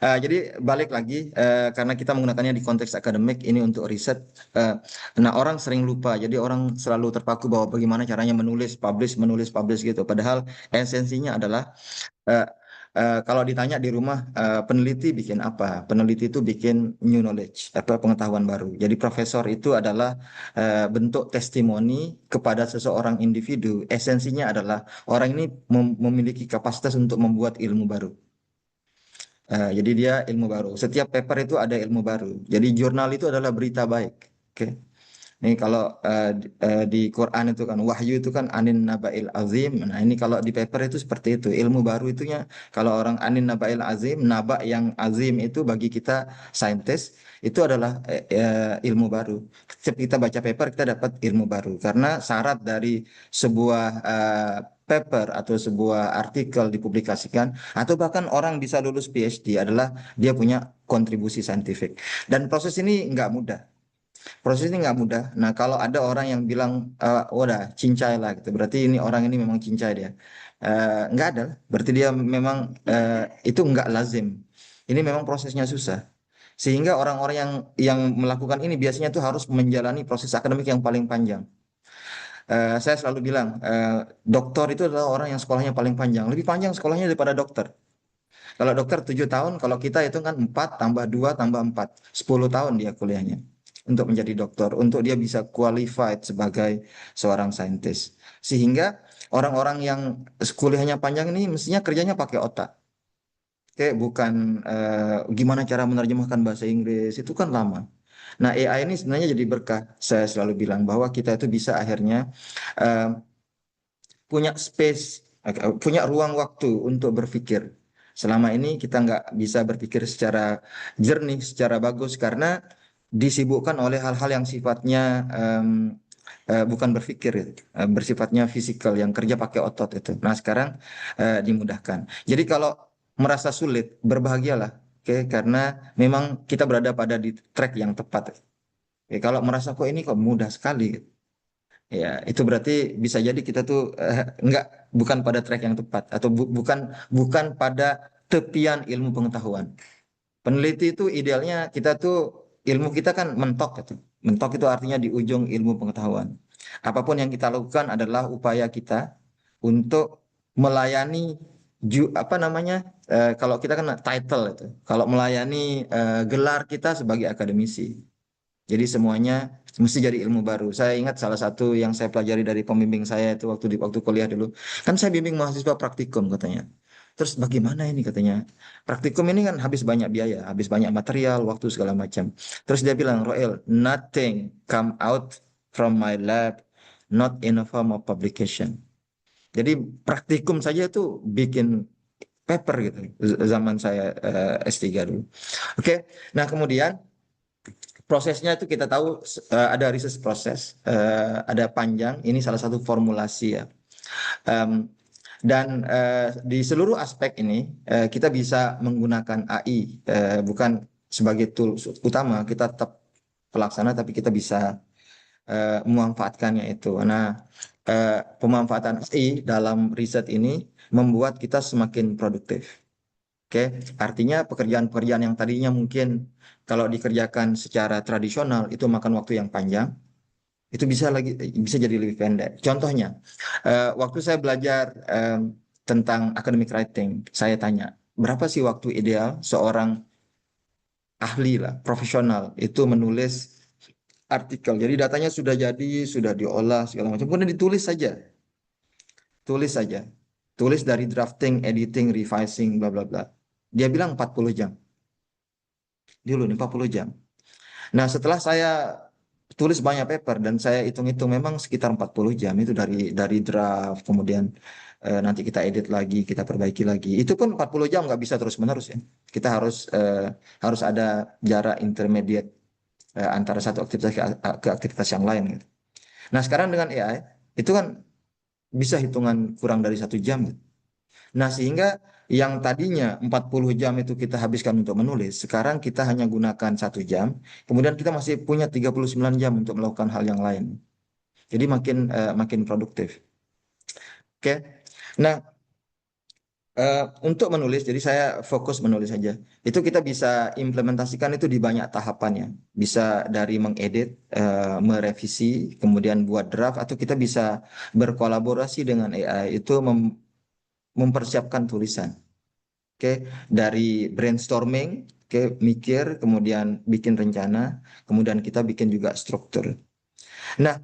Jadi balik lagi karena kita menggunakannya di konteks akademik ini untuk riset. eh, nah orang sering lupa, jadi orang selalu terpaku bahwa bagaimana caranya menulis, publish gitu. Padahal esensinya adalah eh, kalau ditanya di rumah peneliti bikin apa? Peneliti itu bikin new knowledge atau pengetahuan baru. Jadi profesor itu adalah bentuk testimoni kepada seseorang individu. Esensinya adalah orang ini memiliki kapasitas untuk membuat ilmu baru. Jadi dia ilmu baru. Setiap paper itu ada ilmu baru. Jadi jurnal itu adalah berita baik. Oke. Nih kalau di Quran itu kan wahyu itu kan anin nabail azim. Nah ini kalau di paper itu seperti itu. Ilmu baru itunya kalau orang anin nabail azim, naba yang azim itu bagi kita saintis itu adalah ilmu baru. Setiap kita baca paper kita dapat ilmu baru karena syarat dari sebuah paper atau sebuah artikel dipublikasikan atau bahkan orang bisa lulus PhD adalah dia punya kontribusi saintifik. Dan proses ini nggak mudah. Proses ini nggak mudah. Nah, kalau ada orang yang bilang, oh, udah cincai lah gitu, berarti ini orang ini memang cincai dia. Nggak ada, berarti dia memang itu nggak lazim. Ini memang prosesnya susah. Sehingga orang-orang yang melakukan ini biasanya tuh harus menjalani proses akademik yang paling panjang. Saya selalu bilang, dokter itu adalah orang yang sekolahnya paling panjang, lebih panjang sekolahnya daripada dokter. Kalau dokter 7 tahun, kalau kita itu kan 4 tambah 2 tambah 4, 10 tahun dia kuliahnya untuk menjadi dokter, untuk dia bisa qualified sebagai seorang saintis. Sehingga orang-orang yang kuliahnya panjang ini mestinya kerjanya pakai otak. Oke, bukan gimana cara menerjemahkan bahasa Inggris, itu kan lama. Nah, AI ini sebenarnya jadi berkah. Saya selalu bilang bahwa kita itu bisa akhirnya eh, punya space, punya ruang waktu untuk berpikir. Selama ini kita nggak bisa berpikir secara jernih, secara bagus karena disibukkan oleh hal-hal yang sifatnya bukan berpikir, bersifatnya fisikal, yang kerja pakai otot itu. Nah sekarang dimudahkan. Jadi kalau merasa sulit, berbahagialah, oke, karena memang kita berada pada di track yang tepat. Oke, kalau merasa kok ini kok mudah sekali, ya, itu berarti bisa jadi kita tuh enggak bukan pada track yang tepat atau bukan bukan pada tepian ilmu pengetahuan. Peneliti itu idealnya kita tuh ilmu kita kan mentok gitu. Mentok itu artinya di ujung ilmu pengetahuan. Apapun yang kita lakukan adalah upaya kita untuk melayani apa namanya kalau kita kan title itu. Kalau melayani gelar kita sebagai akademisi. Jadi semuanya mesti jadi ilmu baru. Saya ingat salah satu yang saya pelajari dari pembimbing saya itu waktu kuliah dulu. Kan saya bimbing mahasiswa praktikum katanya. Terus bagaimana ini katanya? Praktikum ini kan habis banyak biaya, habis banyak material, waktu segala macam. Terus dia bilang, Roel, nothing come out from my lab, not in a form of publication. Jadi praktikum saja itu bikin paper gitu zaman saya S3 dulu. Oke, nah kemudian prosesnya itu kita tahu ada research proses, ada panjang. Ini salah satu formulasi ya. Em, dan di seluruh aspek ini kita bisa menggunakan AI, bukan sebagai tools utama. Kita tetap pelaksana, tapi kita bisa memanfaatkannya itu. Nah, pemanfaatan AI dalam riset ini membuat kita semakin produktif. Oke, artinya pekerjaan-pekerjaan yang tadinya mungkin kalau dikerjakan secara tradisional itu makan waktu yang panjang, itu bisa jadi lebih pendek. Contohnya, waktu saya belajar tentang academic writing, saya tanya, berapa sih waktu ideal seorang ahli lah, profesional itu menulis artikel. Jadi datanya sudah jadi, sudah diolah segala macam, kemudian ditulis saja, tulis saja. Tulis dari drafting, editing, revising, bla bla bla. Dia bilang 40 jam. Dulu nih 40 jam. Nah, setelah saya tulis banyak paper dan saya hitung-hitung memang sekitar 40 jam itu dari draft kemudian nanti kita edit lagi, kita perbaiki lagi. Itu pun 40 jam nggak bisa terus-menerus ya. Kita harus ada jarak intermediate antara satu aktivitas ke aktivitas yang lain gitu. Nah, sekarang dengan AI itu kan bisa hitungan kurang dari 1 jam gitu. Nah, sehingga yang tadinya 40 jam itu kita habiskan untuk menulis, sekarang kita hanya gunakan 1 jam, kemudian kita masih punya 39 jam untuk melakukan hal yang lain. Jadi makin produktif. Oke. Nah, Untuk menulis, jadi saya fokus menulis saja. Itu kita bisa implementasikan itu di banyak tahapannya. Bisa dari mengedit, merevisi, kemudian buat draft, atau kita bisa berkolaborasi dengan AI itu mempersiapkan tulisan. Oke, dari brainstorming, oke, mikir, kemudian bikin rencana, kemudian kita bikin juga struktur. Nah,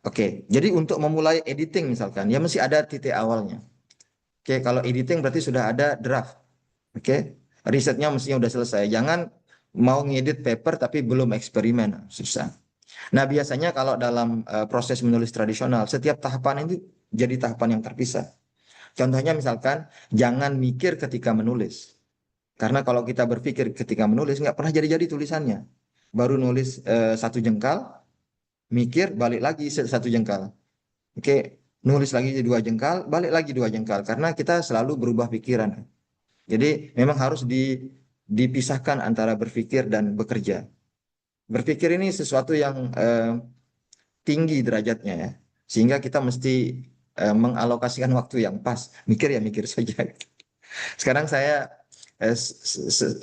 oke, jadi untuk memulai editing misalkan, ya mesti ada titik awalnya. Oke, kalau editing berarti sudah ada draft. Oke, risetnya mestinya udah selesai. Jangan mau ngedit paper tapi belum eksperimen, susah. Nah, biasanya kalau dalam proses menulis tradisional, setiap tahapan itu jadi tahapan yang terpisah. Contohnya misalkan, jangan mikir ketika menulis. Karena kalau kita berpikir ketika menulis, nggak pernah jadi-jadi tulisannya. Baru nulis satu jengkal, mikir, balik lagi satu jengkal. Oke, nulis lagi dua jengkal, balik lagi dua jengkal. Karena kita selalu berubah pikiran. Jadi memang harus dipisahkan antara berpikir dan bekerja. Berpikir ini sesuatu yang tinggi derajatnya ya, sehingga kita mesti mengalokasikan waktu yang pas. Mikir ya mikir saja. Sekarang saya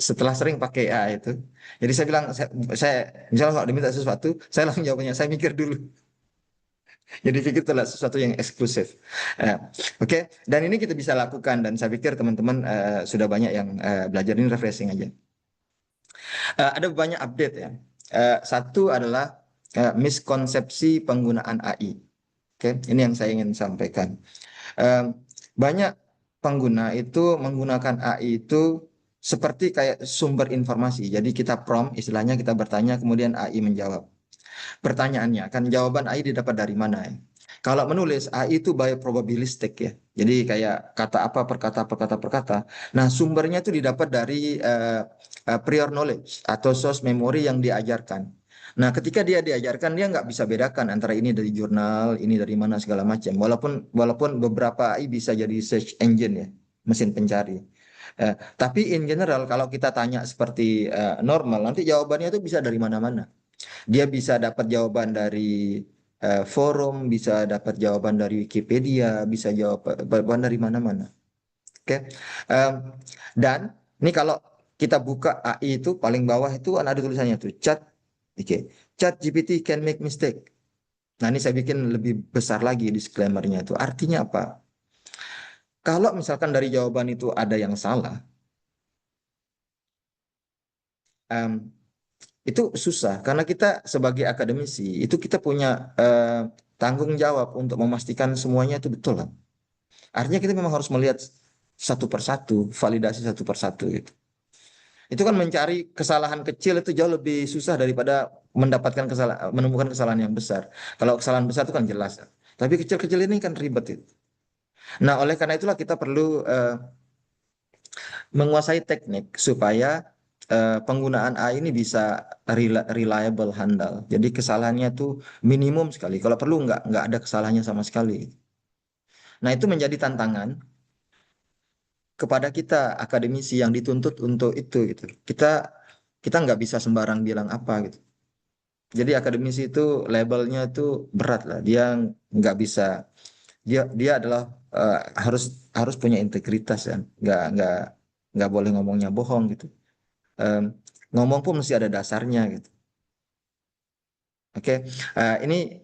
setelah sering pakai AI itu, jadi saya bilang saya misalnya kalau diminta sesuatu, saya langsung jawabnya saya mikir dulu. Jadi pikir itu adalah sesuatu yang eksklusif. Eh, Oke, dan ini kita bisa lakukan dan saya pikir teman-teman sudah banyak yang belajar ini refreshing aja. Ada banyak update ya. Satu adalah miskonsepsi penggunaan AI. Oke, ini yang saya ingin sampaikan. Eh, Banyak pengguna itu menggunakan AI itu seperti kayak sumber informasi. Jadi kita prompt, istilahnya kita bertanya, kemudian AI menjawab. Pertanyaannya, kan jawaban AI didapat dari mana ya? Kalau menulis, AI itu by probabilistik ya. Jadi kayak kata apa per kata per kata per kata. Nah, sumbernya itu didapat dari prior knowledge atau source memory yang diajarkan. Nah, ketika dia diajarkan, dia nggak bisa bedakan antara ini dari jurnal, ini dari mana segala macam. Walaupun beberapa AI bisa jadi search engine ya, mesin pencari. Tapi in general, kalau kita tanya seperti normal, nanti jawabannya itu bisa dari mana-mana. Dia bisa dapat jawaban dari forum, bisa dapat jawaban dari Wikipedia, bisa jawaban dari mana-mana. Oke. Em, dan ini kalau kita buka AI itu paling bawah itu kan ada tulisannya tuh chat. Oke. Chat GPT can make mistake. Nah, ini saya bikin lebih besar lagi disclaimer-nya itu. Artinya apa? Kalau misalkan dari jawaban itu ada yang salah, em, itu susah karena kita sebagai akademisi itu kita punya tanggung jawab untuk memastikan semuanya itu betul kan. Artinya kita memang harus melihat satu persatu, validasi satu persatu gitu. Itu kan mencari kesalahan kecil itu jauh lebih susah daripada menemukan kesalahan yang besar. Kalau kesalahan besar itu kan jelas. Tapi kecil-kecil ini kan ribet itu. Nah, oleh karena itulah kita perlu menguasai teknik supaya penggunaan AI ini bisa reliable handal. Jadi kesalahannya tuh minimum sekali. Kalau perlu nggak ada kesalahannya sama sekali. Nah, itu menjadi tantangan kepada kita akademisi yang dituntut untuk itu gitu. Kita kita nggak bisa sembarang bilang apa gitu. Jadi akademisi itu labelnya itu berat lah. Dia nggak bisa dia adalah eh, harus harus punya integritas kan. Nggak boleh ngomongnya bohong gitu. Em, Ngomong pun mesti ada dasarnya gitu. Oke, ini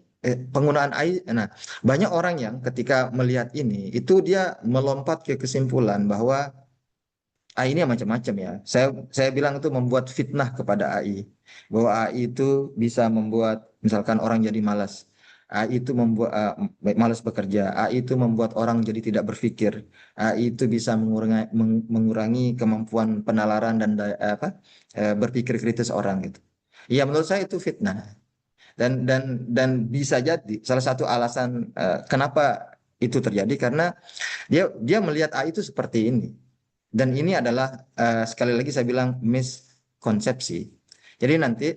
penggunaan AI. Nah, banyak orang yang ketika melihat ini itu dia melompat ke kesimpulan bahwa AI ini macam-macam ya. Saya bilang itu membuat fitnah kepada AI. Bahwa AI itu bisa membuat misalkan orang jadi malas. AI itu membuat malas bekerja. AI itu membuat orang jadi tidak berpikir. AI itu bisa mengurangi kemampuan penalaran dan berpikir kritis orang gitu. Ya menurut saya itu fitnah. Dan bisa jadi salah satu alasan kenapa itu terjadi karena dia melihat AI itu seperti ini. Dan ini adalah sekali lagi saya bilang miskonsepsi. Jadi nanti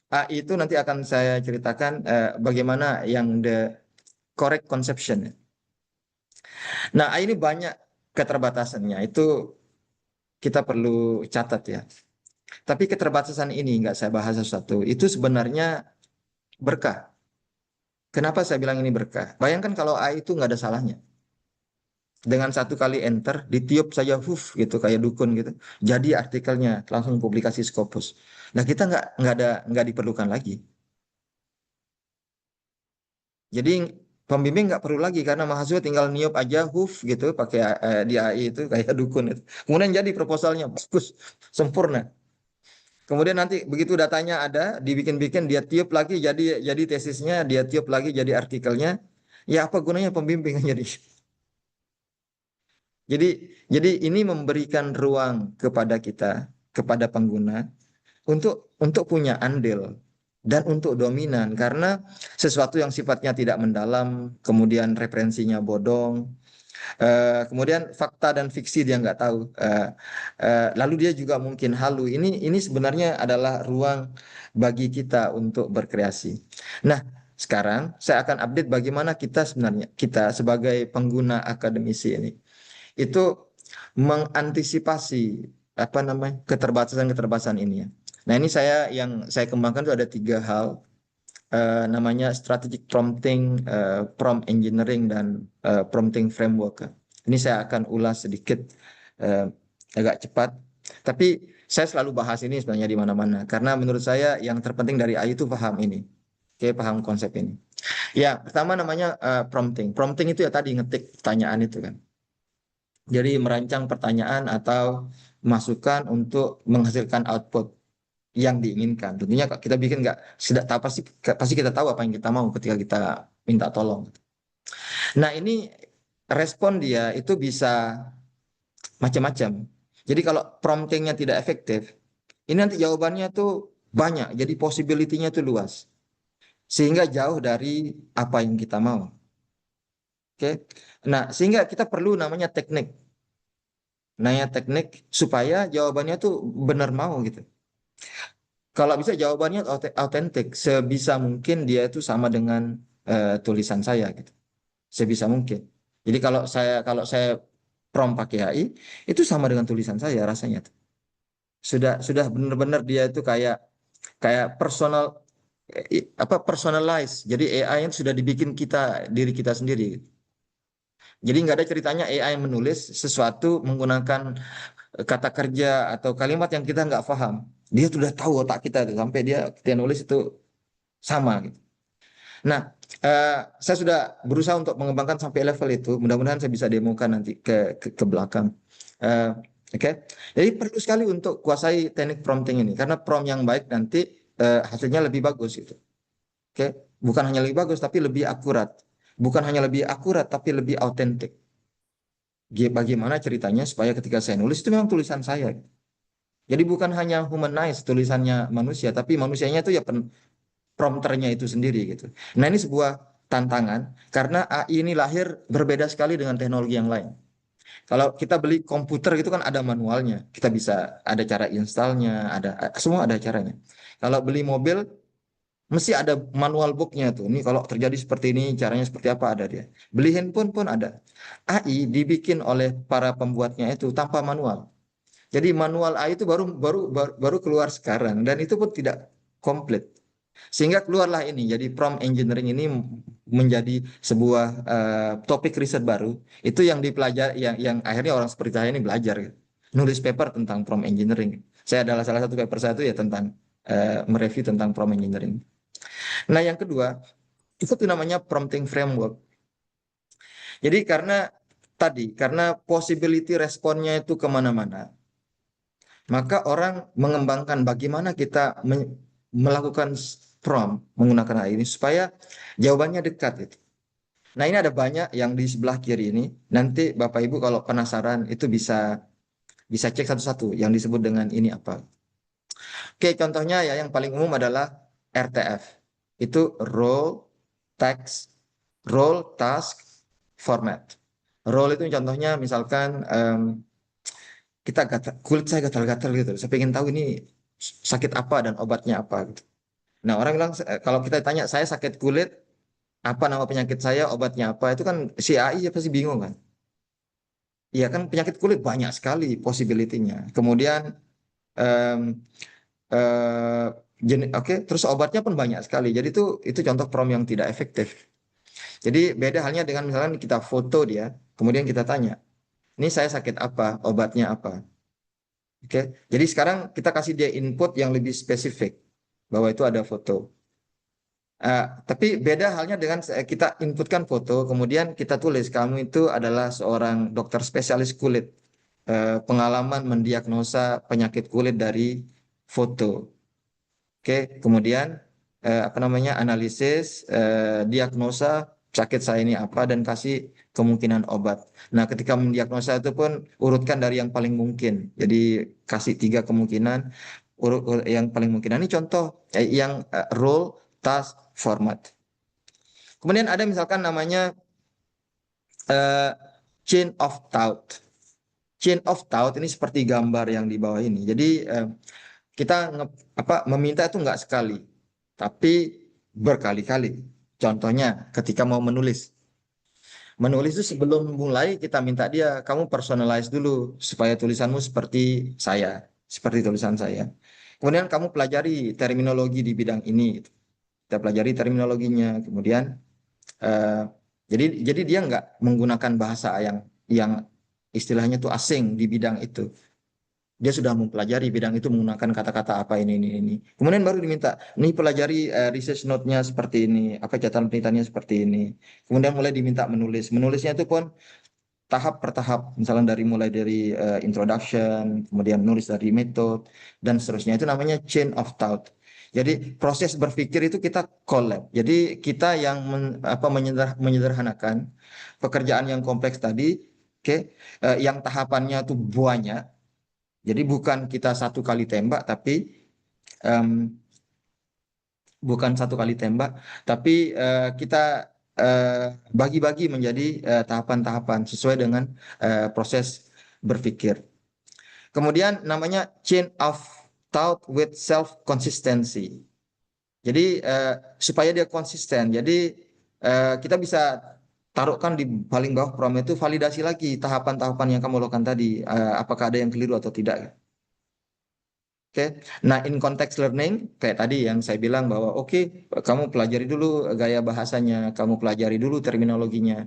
AI itu nanti akan saya ceritakan bagaimana yang the correct conception. Nah, AI ini banyak keterbatasannya. Itu kita perlu catat ya. Tapi keterbatasan ini nggak saya bahas satu-satu. Itu sebenarnya berkah. Kenapa saya bilang ini berkah? Bayangkan kalau AI itu nggak ada salahnya. dengan satu kali enter, ditiup saja, gitu kayak dukun gitu. Jadi artikelnya langsung publikasi Scopus. Nah kita nggak diperlukan lagi. Jadi pembimbing nggak perlu lagi karena mahasiswa tinggal niup aja, gitu, pakai di AI itu kayak dukun itu. Kemudian jadi proposalnya bagus, sempurna. Kemudian nanti begitu datanya ada, dibikin-bikin, dia tiup lagi jadi tesisnya, dia tiup lagi jadi artikelnya. Ya apa gunanya pembimbing jadi? Jadi jadi ini memberikan ruang kepada kita, kepada pengguna untuk punya andil dan untuk dominan karena sesuatu yang sifatnya tidak mendalam, kemudian referensinya bodong, kemudian fakta dan fiksi dia nggak tahu, lalu dia juga mungkin halu. Ini sebenarnya adalah ruang bagi kita untuk berkreasi. Nah, sekarang saya akan update bagaimana kita sebenarnya kita sebagai pengguna akademisi ini itu mengantisipasi apa namanya keterbatasan-keterbatasan ini ya. Nah ini yang saya kembangkan itu ada tiga hal, namanya strategic prompting, prompt engineering dan prompting framework. Ini saya akan ulas sedikit, eh, agak cepat. Tapi saya selalu bahas ini sebenarnya di mana-mana karena menurut saya yang terpenting dari AI itu paham ini. Oke, paham konsep ini. Ya, pertama namanya prompting. Prompting itu ya tadi ngetik pertanyaan itu kan. Jadi merancang pertanyaan atau masukan untuk menghasilkan output yang diinginkan. Tentunya kalau kita bikin nggak tidak tahu pasti kita tahu apa yang kita mau ketika kita minta tolong. Nah ini respon dia itu bisa macam-macam. Jadi kalau promptingnya tidak efektif, ini nanti jawabannya tuh banyak. Jadi possibility-nya tuh luas. Sehingga jauh dari apa yang kita mau. Oke. Nah, sehingga kita perlu namanya teknik. Nanya teknik supaya jawabannya tuh benar mau gitu. Kalau bisa jawabannya autentik, sebisa mungkin dia itu sama dengan tulisan saya gitu. Sebisa mungkin. Jadi kalau saya prompt pakai AI itu sama dengan tulisan saya rasanya tuh. Sudah benar-benar dia itu kayak kayak personal, apa personalize. Jadi AI yang sudah dibikin diri kita sendiri. Jadi nggak ada ceritanya AI yang menulis sesuatu menggunakan kata kerja atau kalimat yang kita nggak paham. Dia sudah tahu otak kita itu sampai dia nulis itu sama gitu. Nah, eh, saya sudah berusaha untuk mengembangkan sampai level itu. Mudah-mudahan saya bisa demokan nanti ke belakang. Eh, Oke, Jadi perlu sekali untuk kuasai teknik prompting ini karena prompt yang baik nanti hasilnya lebih bagus gitu. Oke, Bukan hanya lebih bagus tapi lebih akurat. Bukan hanya lebih akurat tapi lebih autentik. Bagaimana ceritanya supaya ketika saya nulis itu memang tulisan saya. Jadi bukan hanya humanize tulisannya manusia, tapi manusianya itu ya prompternya itu sendiri gitu. Nah ini sebuah tantangan karena AI ini lahir berbeda sekali dengan teknologi yang lain. Kalau kita beli komputer gitu kan ada manualnya, kita bisa ada cara installnya, ada semua ada caranya. Kalau beli mobil mesti ada manual booknya tuh. Ini kalau terjadi seperti ini caranya seperti apa ada dia. Beli handphone pun ada. AI dibikin oleh para pembuatnya itu tanpa manual. Jadi manual AI itu baru keluar sekarang dan itu pun tidak komplit. Sehingga keluarlah ini. Jadi prompt engineering ini menjadi sebuah topik riset baru. Itu yang dipelajari yang akhirnya orang seperti saya ini belajar gitu. Nulis paper tentang prompt engineering. Saya adalah salah satu paper saya itu ya tentang mereview tentang prompt engineering. Nah, yang kedua, itu tuh namanya prompting framework. Jadi karena possibility responnya itu kemana-mana, maka orang mengembangkan bagaimana kita melakukan prompt menggunakan AI ini supaya jawabannya dekat gitu. Nah ini ada banyak yang di sebelah kiri ini. Nanti Bapak Ibu kalau penasaran itu bisa bisa cek satu-satu yang disebut dengan ini apa. Oke, contohnya ya yang paling umum adalah RTF. Itu text, role, task, format. Role itu contohnya misalkan kulit saya gatal-gatal gitu. Saya pengen tahu ini sakit apa dan obatnya apa gitu. Nah, orang bilang kalau kita tanya saya sakit kulit, apa nama penyakit saya, obatnya apa, itu kan si AI ya pasti bingung kan. Iya kan penyakit kulit banyak sekali possibility-nya. Kemudian em, oke, terus obatnya pun banyak sekali. Jadi itu contoh prompt yang tidak efektif. Jadi beda halnya dengan misalnya kita foto dia. Kemudian kita tanya, ini saya sakit apa, obatnya apa. Oke, jadi sekarang kita kasih dia input yang lebih spesifik bahwa itu ada foto. Tapi beda halnya dengan kita inputkan foto, kemudian kita tulis kamu itu adalah seorang dokter spesialis kulit, pengalaman mendiagnosa penyakit kulit dari foto. Oke, kemudian apa namanya analisis, diagnosa sakit saya ini apa dan kasih kemungkinan obat. Nah, ketika mendiagnosa itu pun urutkan dari yang paling mungkin. Jadi kasih 3 kemungkinan, yang paling mungkin. Nah, ini contoh yang role, task, format. Kemudian ada misalkan namanya eh, chain of thought. Chain of thought ini seperti gambar yang di bawah ini. Jadi kita meminta itu nggak sekali, tapi berkali-kali. Contohnya ketika mau menulis. Menulis itu sebelum mulai kita minta dia, kamu personalize dulu supaya tulisanmu seperti saya, seperti tulisan saya. Kemudian kamu pelajari terminologi di bidang ini. Kita pelajari terminologinya. Kemudian eh, jadi dia nggak menggunakan bahasa yang istilahnya tuh asing di bidang itu. Dia sudah mempelajari bidang itu menggunakan kata-kata apa ini. Kemudian baru diminta, nih pelajari research note-nya seperti ini, apa catatan penelitiannya seperti ini. Kemudian mulai diminta menulis. Menulisnya itu pun tahap per tahap, misalnya mulai dari introduction, kemudian menulis dari metode dan seterusnya. Itu namanya chain of thought. Jadi proses berpikir itu kita collab. Jadi kita yang menyederhanakan pekerjaan yang kompleks tadi, oke, yang tahapannya itu banyak. Jadi bukan kita satu kali tembak, tapi em, bukan satu kali tembak, tapi kita bagi-bagi menjadi tahapan-tahapan sesuai dengan proses berpikir. Kemudian namanya chain of thought with self consistency. Jadi supaya dia konsisten. Jadi kita bisa taruhkan di paling bawah prompt itu validasi lagi tahapan-tahapan yang kamu lakukan tadi. Apakah ada yang keliru atau tidak. Oke, nah in context learning kayak tadi yang saya bilang bahwa oke, kamu pelajari dulu gaya bahasanya, kamu pelajari dulu terminologinya,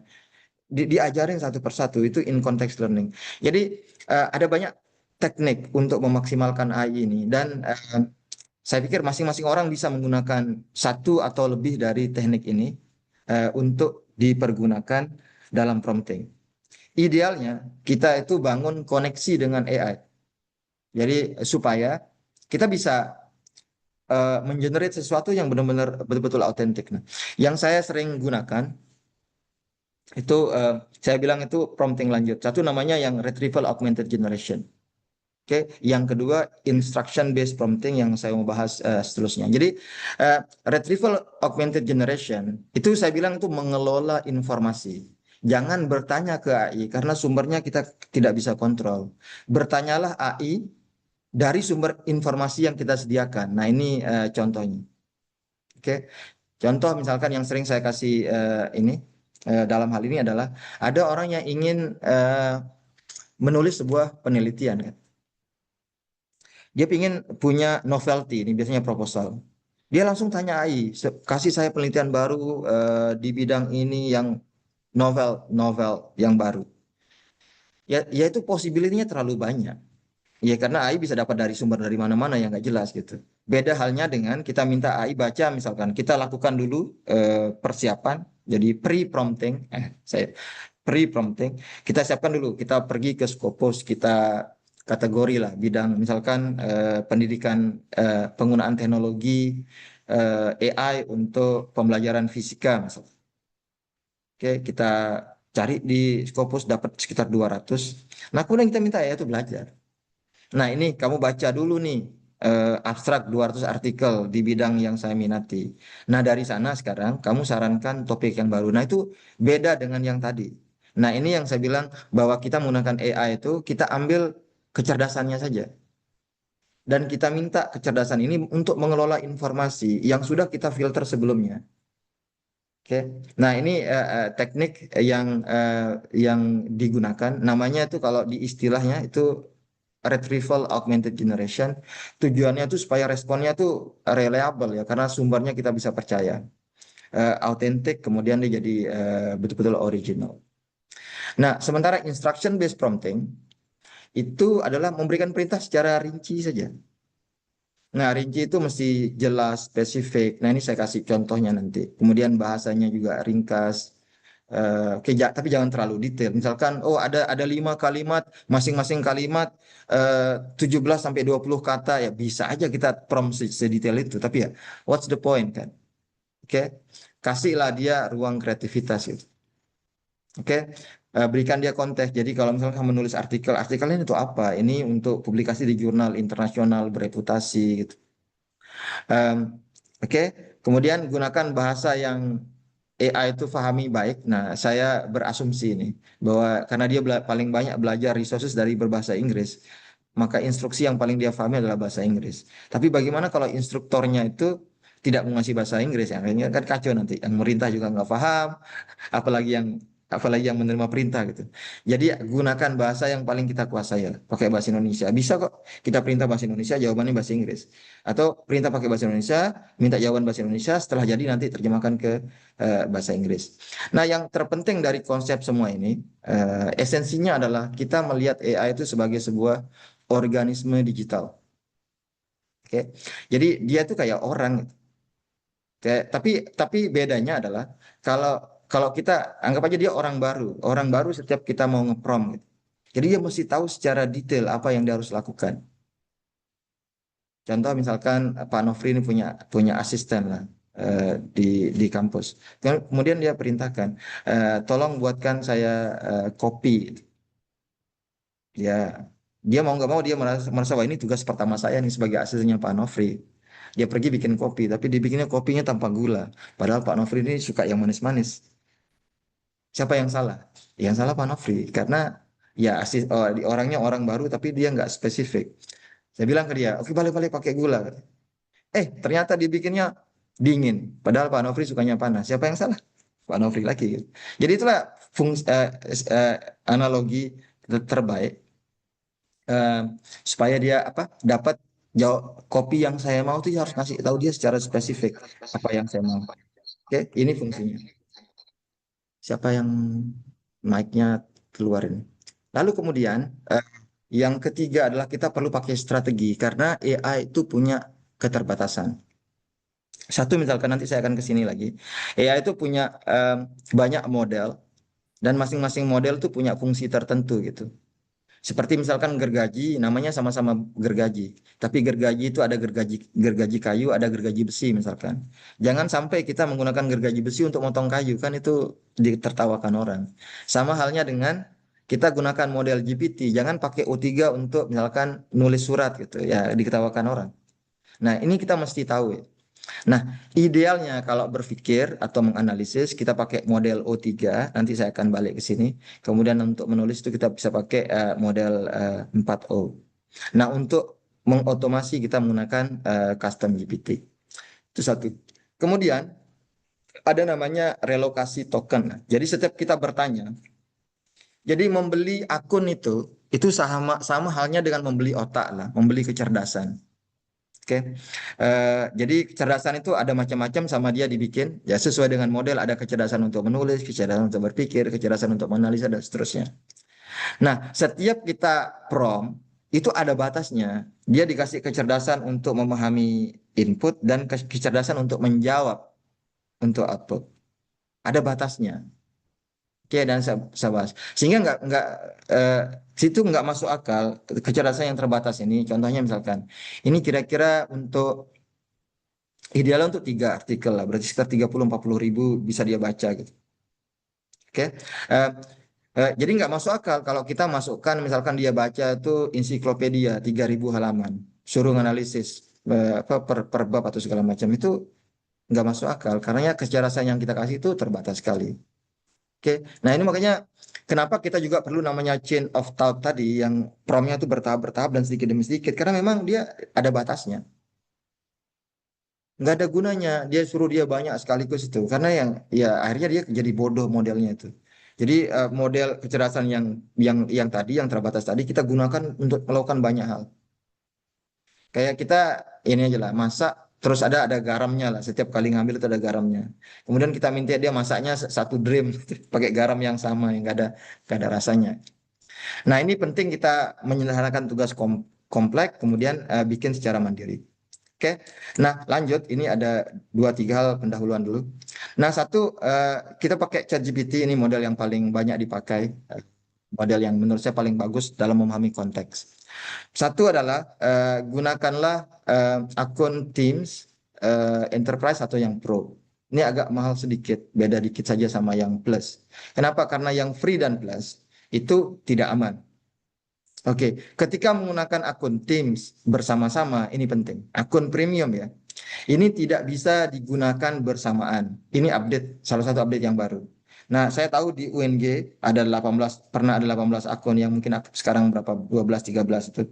diajarin satu persatu itu in context learning. Jadi ada banyak teknik untuk memaksimalkan AI ini dan saya pikir masing-masing orang bisa menggunakan satu atau lebih dari teknik ini untuk dipergunakan dalam prompting. Idealnya kita itu bangun koneksi dengan AI. Jadi supaya kita bisa mengenerate sesuatu yang benar-benar betul-betul autentik. Nah, yang saya sering gunakan itu saya bilang itu prompting lanjut. Satu namanya yang retrieval augmented generation. Oke, yang kedua instruction based prompting yang saya mau bahas seterusnya. Jadi uh, retrieval augmented generation itu saya bilang itu mengelola informasi. Jangan bertanya ke AI karena sumbernya kita tidak bisa kontrol. Bertanyalah AI dari sumber informasi yang kita sediakan. Nah, ini contohnya. Oke. Contoh misalkan yang sering saya kasih ini dalam hal ini adalah ada orang yang ingin menulis sebuah penelitian kan. Dia ingin punya novelty, ini biasanya proposal. Dia langsung tanya AI, kasih saya penelitian baru di bidang ini yang novel, novel yang baru. Ya itu possibility-nya terlalu banyak. Ya karena AI bisa dapat dari sumber dari mana-mana yang nggak jelas gitu. Beda halnya dengan kita minta AI baca misalkan kita lakukan dulu persiapan jadi pre-prompting. Saya pre-prompting kita siapkan dulu kita pergi ke Scopus kita kategori lah bidang misalkan pendidikan penggunaan teknologi AI untuk pembelajaran fisika misalkan. Oke kita cari di Scopus dapat sekitar 200. Nah kemudian kita minta ya itu belajar. Nah, ini kamu baca dulu nih abstrak 200 artikel di bidang yang saya minati. Nah, dari sana sekarang kamu sarankan topik yang baru. Nah, itu beda dengan yang tadi. Nah, ini yang saya bilang bahwa kita menggunakan AI itu kita ambil kecerdasannya saja. Dan kita minta kecerdasan ini untuk mengelola informasi yang sudah kita filter sebelumnya. Oke. Nah, ini teknik yang digunakan namanya itu kalau di istilahnya itu retrieval augmented generation. Tujuannya itu supaya responnya tuh reliable ya karena sumbernya kita bisa percaya. Autentik kemudian dia jadi betul-betul original. Nah, sementara instruction based prompting itu adalah memberikan perintah secara rinci saja. Nah, rinci itu mesti jelas, spesifik. Nah, ini saya kasih contohnya nanti. Kemudian bahasanya juga ringkas. Oke, tapi jangan terlalu detail. Misalkan, oh ada 5 kalimat, masing-masing kalimat 17 sampai 20 kata, ya bisa aja kita prompt sedetail itu. Tapi ya, what's the point kan? Oke, kasihlah dia ruang kreativitas gitu. Oke, berikan dia konteks. Jadi kalau misalnya kamu menulis artikel, artikelnya itu apa? Ini untuk publikasi di jurnal internasional bereputasi gitu. Em, Oke, kemudian gunakan bahasa yang AI itu pahami baik. Nah, saya berasumsi ini bahwa karena dia paling banyak belajar resources dari berbahasa Inggris, maka instruksi yang paling dia pahami adalah bahasa Inggris. Tapi bagaimana kalau instruktornya itu tidak menguasai bahasa Inggris? Ya, ini kan kacau nanti. Yang merintah juga nggak paham, apalagi yang menerima perintah gitu. Jadi gunakan bahasa yang paling kita kuasai ya, pakai bahasa Indonesia. Bisa kok kita perintah bahasa Indonesia, jawabannya bahasa Inggris. Atau perintah pakai bahasa Indonesia, minta jawaban bahasa Indonesia, setelah jadi nanti terjemahkan ke bahasa Inggris. Nah, yang terpenting dari konsep semua ini, esensinya adalah kita melihat AI itu sebagai sebuah organisme digital. Oke, jadi dia tuh kayak orang. Tapi bedanya adalah kalau kalau kita anggap aja dia orang baru. Orang baru setiap kita mau ngeprom gitu. Jadi dia mesti tahu secara detail apa yang dia harus lakukan. Contoh misalkan Pak Nofri ini punya punya asisten lah eh, di di kampus. Kemudian dia perintahkan, tolong buatkan saya kopi. Ya, dia mau nggak mau dia merasa wah ini tugas pertama saya nih sebagai asistennya Pak Nofri. Dia pergi bikin kopi, tapi dibikinnya kopinya tanpa gula. Padahal Pak Nofri ini suka yang manis-manis. Siapa yang salah? Yang salah Pak Nofri karena ya orangnya orang baru tapi dia nggak spesifik. Saya bilang ke dia, oke balik-balik pakai gula. Ternyata dibikinnya dingin. Padahal Pak Nofri sukanya panas. Siapa yang salah? Pak Nofri lagi. Jadi itulah fungsi eh, analogi terbaik eh, supaya dia apa dapat jawab kopi yang saya mau tuh harus kasih tahu dia secara spesifik apa yang saya mau. Oke, ini fungsinya. Siapa yang mic-nya keluarin? Lalu kemudian eh, yang ketiga adalah kita perlu pakai strategi karena AI itu punya keterbatasan. Satu misalkan nanti saya akan ke sini lagi. AI itu punya banyak model dan masing-masing model tuh punya fungsi tertentu gitu. Seperti misalkan gergaji, namanya sama-sama gergaji. Tapi gergaji itu ada gergaji kayu, ada gergaji besi misalkan. Jangan sampai kita menggunakan gergaji besi untuk motong kayu, kan itu ditertawakan orang. Sama halnya dengan kita gunakan model GPT, jangan pakai O3 untuk misalkan nulis surat gitu, ya diketawakan orang. Nah, ini kita mesti tahu ya. Nah, idealnya kalau berpikir atau menganalisis kita pakai model O3, nanti saya akan balik ke sini. Kemudian untuk menulis itu kita bisa pakai model 4O. Nah, untuk mengotomasi kita menggunakan custom GPT. Itu satu. Kemudian ada namanya relokasi token. Nah, jadi setiap kita bertanya, jadi membeli akun itu sama sama halnya dengan membeli otak lah, membeli kecerdasan. Oke, jadi kecerdasan itu ada macam-macam sama dia dibikin ya sesuai dengan model ada kecerdasan untuk menulis, kecerdasan untuk berpikir, kecerdasan untuk menganalisa dan seterusnya. Nah, setiap kita prompt itu ada batasnya. Dia dikasih kecerdasan untuk memahami input dan kecerdasan untuk menjawab untuk output. Ada batasnya. Oke, dan saya bahas. Sehingga nggak eh, situ nggak masuk akal kecerdasan yang terbatas ini. Contohnya misalkan, ini kira-kira untuk idealnya untuk 3 artikel lah, berarti sekitar 30-40 ribu bisa dia baca gitu. Oke, Eh, jadi nggak masuk akal kalau kita masukkan misalkan dia baca itu ensiklopedia 3.000 halaman, suruh analisis apa per bab atau segala macam itu nggak masuk akal karena ya kecerdasan yang kita kasih itu terbatas sekali. Oke, nah ini makanya kenapa kita juga perlu namanya chain of thought tadi yang promnya itu bertahap-bertahap dan sedikit demi sedikit karena memang dia ada batasnya. Nggak ada gunanya dia suruh dia banyak sekaligus itu karena yang ya akhirnya dia jadi bodoh modelnya itu jadi model kecerdasan yang tadi yang terbatas tadi kita gunakan untuk melakukan banyak hal kayak kita ini aja lah masak terus ada garamnya lah. Setiap kali ngambil itu ada garamnya. Kemudian kita minta dia masaknya satu dream pakai garam yang sama yang nggak ada rasanya. Nah, ini penting kita menyederhanakan tugas kompleks, kemudian bikin secara mandiri. Oke, nah lanjut. Ini ada dua tiga hal pendahuluan dulu. Nah, satu, kita pakai ChatGPT, ini model yang paling banyak dipakai, model yang menurut saya paling bagus dalam memahami konteks. Satu adalah gunakanlah akun Teams Enterprise atau yang Pro. Ini agak mahal sedikit, beda dikit saja sama yang Plus. Kenapa? Karena yang free dan Plus itu tidak aman. Oke, ketika menggunakan akun Teams bersama-sama, ini penting. Akun premium ya, ini tidak bisa digunakan bersamaan. Ini update, salah satu update yang baru. Nah, saya tahu di UNG ada 18, pernah ada 18 akun yang mungkin aktif sekarang berapa, 12, 13 itu.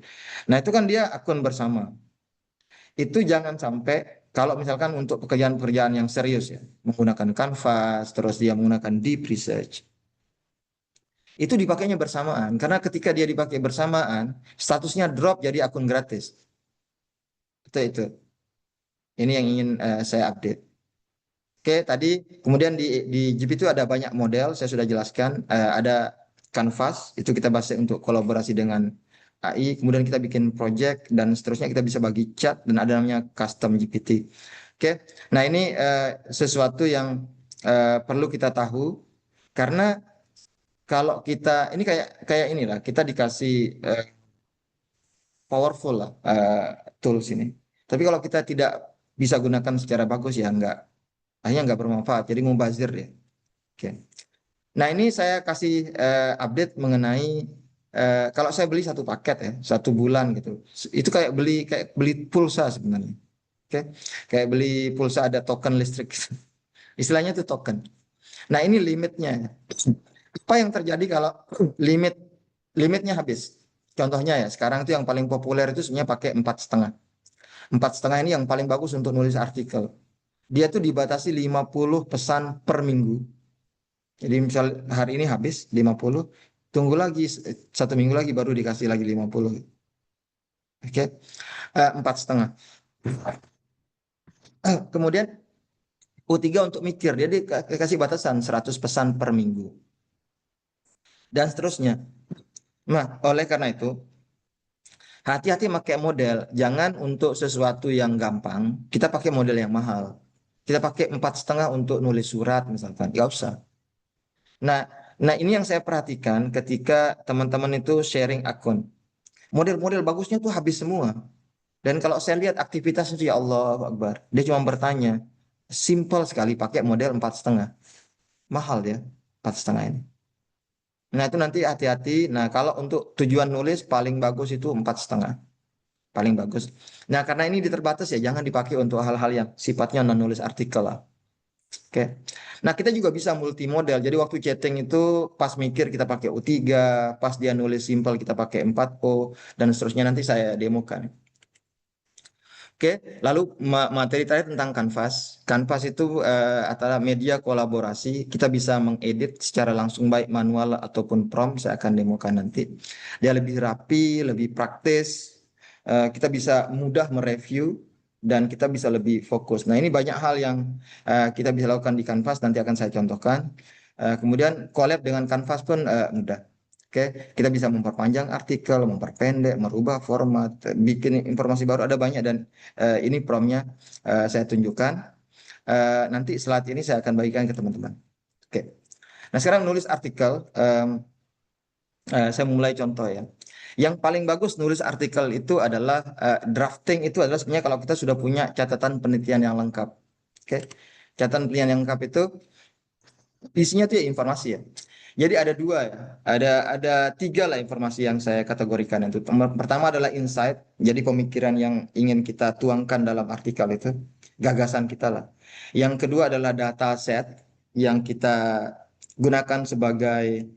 Nah, itu kan dia akun bersama. Itu jangan sampai, kalau misalkan untuk pekerjaan-pekerjaan yang serius ya, menggunakan Canvas, terus dia menggunakan Deep Research, itu dipakainya bersamaan. Karena ketika dia dipakai bersamaan, statusnya drop jadi akun gratis. Itu. Ini yang ingin saya update. Oke, tadi kemudian di Jeep itu ada banyak model, saya sudah jelaskan. Ada Canvas, itu kita bahas untuk kolaborasi dengan AI. Kemudian kita bikin project dan seterusnya kita bisa bagi chat dan ada namanya custom GPT. Oke, nah ini sesuatu yang perlu kita tahu karena kalau kita ini kayak kayak inilah kita dikasih powerful lah tools ini. Tapi kalau kita tidak bisa gunakan secara bagus ya enggak, akhirnya nggak bermanfaat. Jadi mubazir ya. Oke. Nah, ini saya kasih update mengenai kalau saya beli satu paket ya, satu bulan gitu. Itu kayak beli pulsa sebenarnya. Oke. Kayak beli pulsa ada token listrik. Istilahnya itu token. Nah, ini limitnya. Apa yang terjadi kalau limit limitnya habis? Contohnya ya, sekarang itu yang paling populer itu sebenarnya pakai 4,5. 4,5 ini yang paling bagus untuk nulis artikel. Dia tuh dibatasi 50 pesan per minggu. Jadi misal hari ini habis 50, tunggu lagi satu minggu lagi baru dikasih lagi 50. Oke, 4,5. Kemudian U3 untuk mikir, dia dikasih batasan 100 pesan per minggu. Dan seterusnya. Nah, oleh karena itu, hati-hati pakai model. Jangan untuk sesuatu yang gampang, kita pakai model yang mahal. Kita pakai 4,5 untuk nulis surat misalkan. Gak usah. Nah, nah ini yang saya perhatikan ketika teman-teman itu sharing akun. Model-model bagusnya tuh habis semua. Dan kalau saya lihat aktivitasnya tuh ya Allah Akbar. Dia cuma bertanya. Simple sekali pakai model 4,5. Mahal ya 4,5 ini. Nah itu nanti hati-hati. Nah kalau untuk tujuan nulis paling bagus itu 4,5. Paling bagus. Nah karena ini diterbatas ya jangan dipakai untuk hal-hal yang sifatnya non nulis artikel lah. Oke. Nah, kita juga bisa multi model. Jadi waktu chatting itu pas mikir kita pakai U3, pas dia nulis simpel kita pakai 4O dan seterusnya nanti saya demokan. Oke, lalu materi terakhir tentang Canvas. Canvas itu adalah media kolaborasi. Kita bisa mengedit secara langsung baik manual ataupun prompt. Saya akan demokan nanti. Dia lebih rapi, lebih praktis. Kita bisa mudah mereview dan kita bisa lebih fokus. Nah, ini banyak hal yang kita bisa lakukan di Canvas. Nanti akan saya contohkan. Kemudian collab dengan Canvas pun mudah. Oke, kita bisa memperpanjang artikel, memperpendek, merubah format, bikin informasi baru ada banyak dan ini promnya saya tunjukkan. Nanti slide ini saya akan bagikan ke teman-teman. Oke. Nah sekarang nulis artikel, saya mulai contoh ya. Yang paling bagus nulis artikel itu adalah drafting itu adalah sebenarnya kalau kita sudah punya catatan penelitian yang lengkap. Oke. Catatan penelitian yang lengkap itu isinya tuh ya informasi ya. Jadi ada dua ya, ada tiga lah informasi yang saya kategorikan itu. Pertama adalah insight, jadi pemikiran yang ingin kita tuangkan dalam artikel itu, gagasan kita lah. Yang kedua adalah data set yang kita gunakan sebagai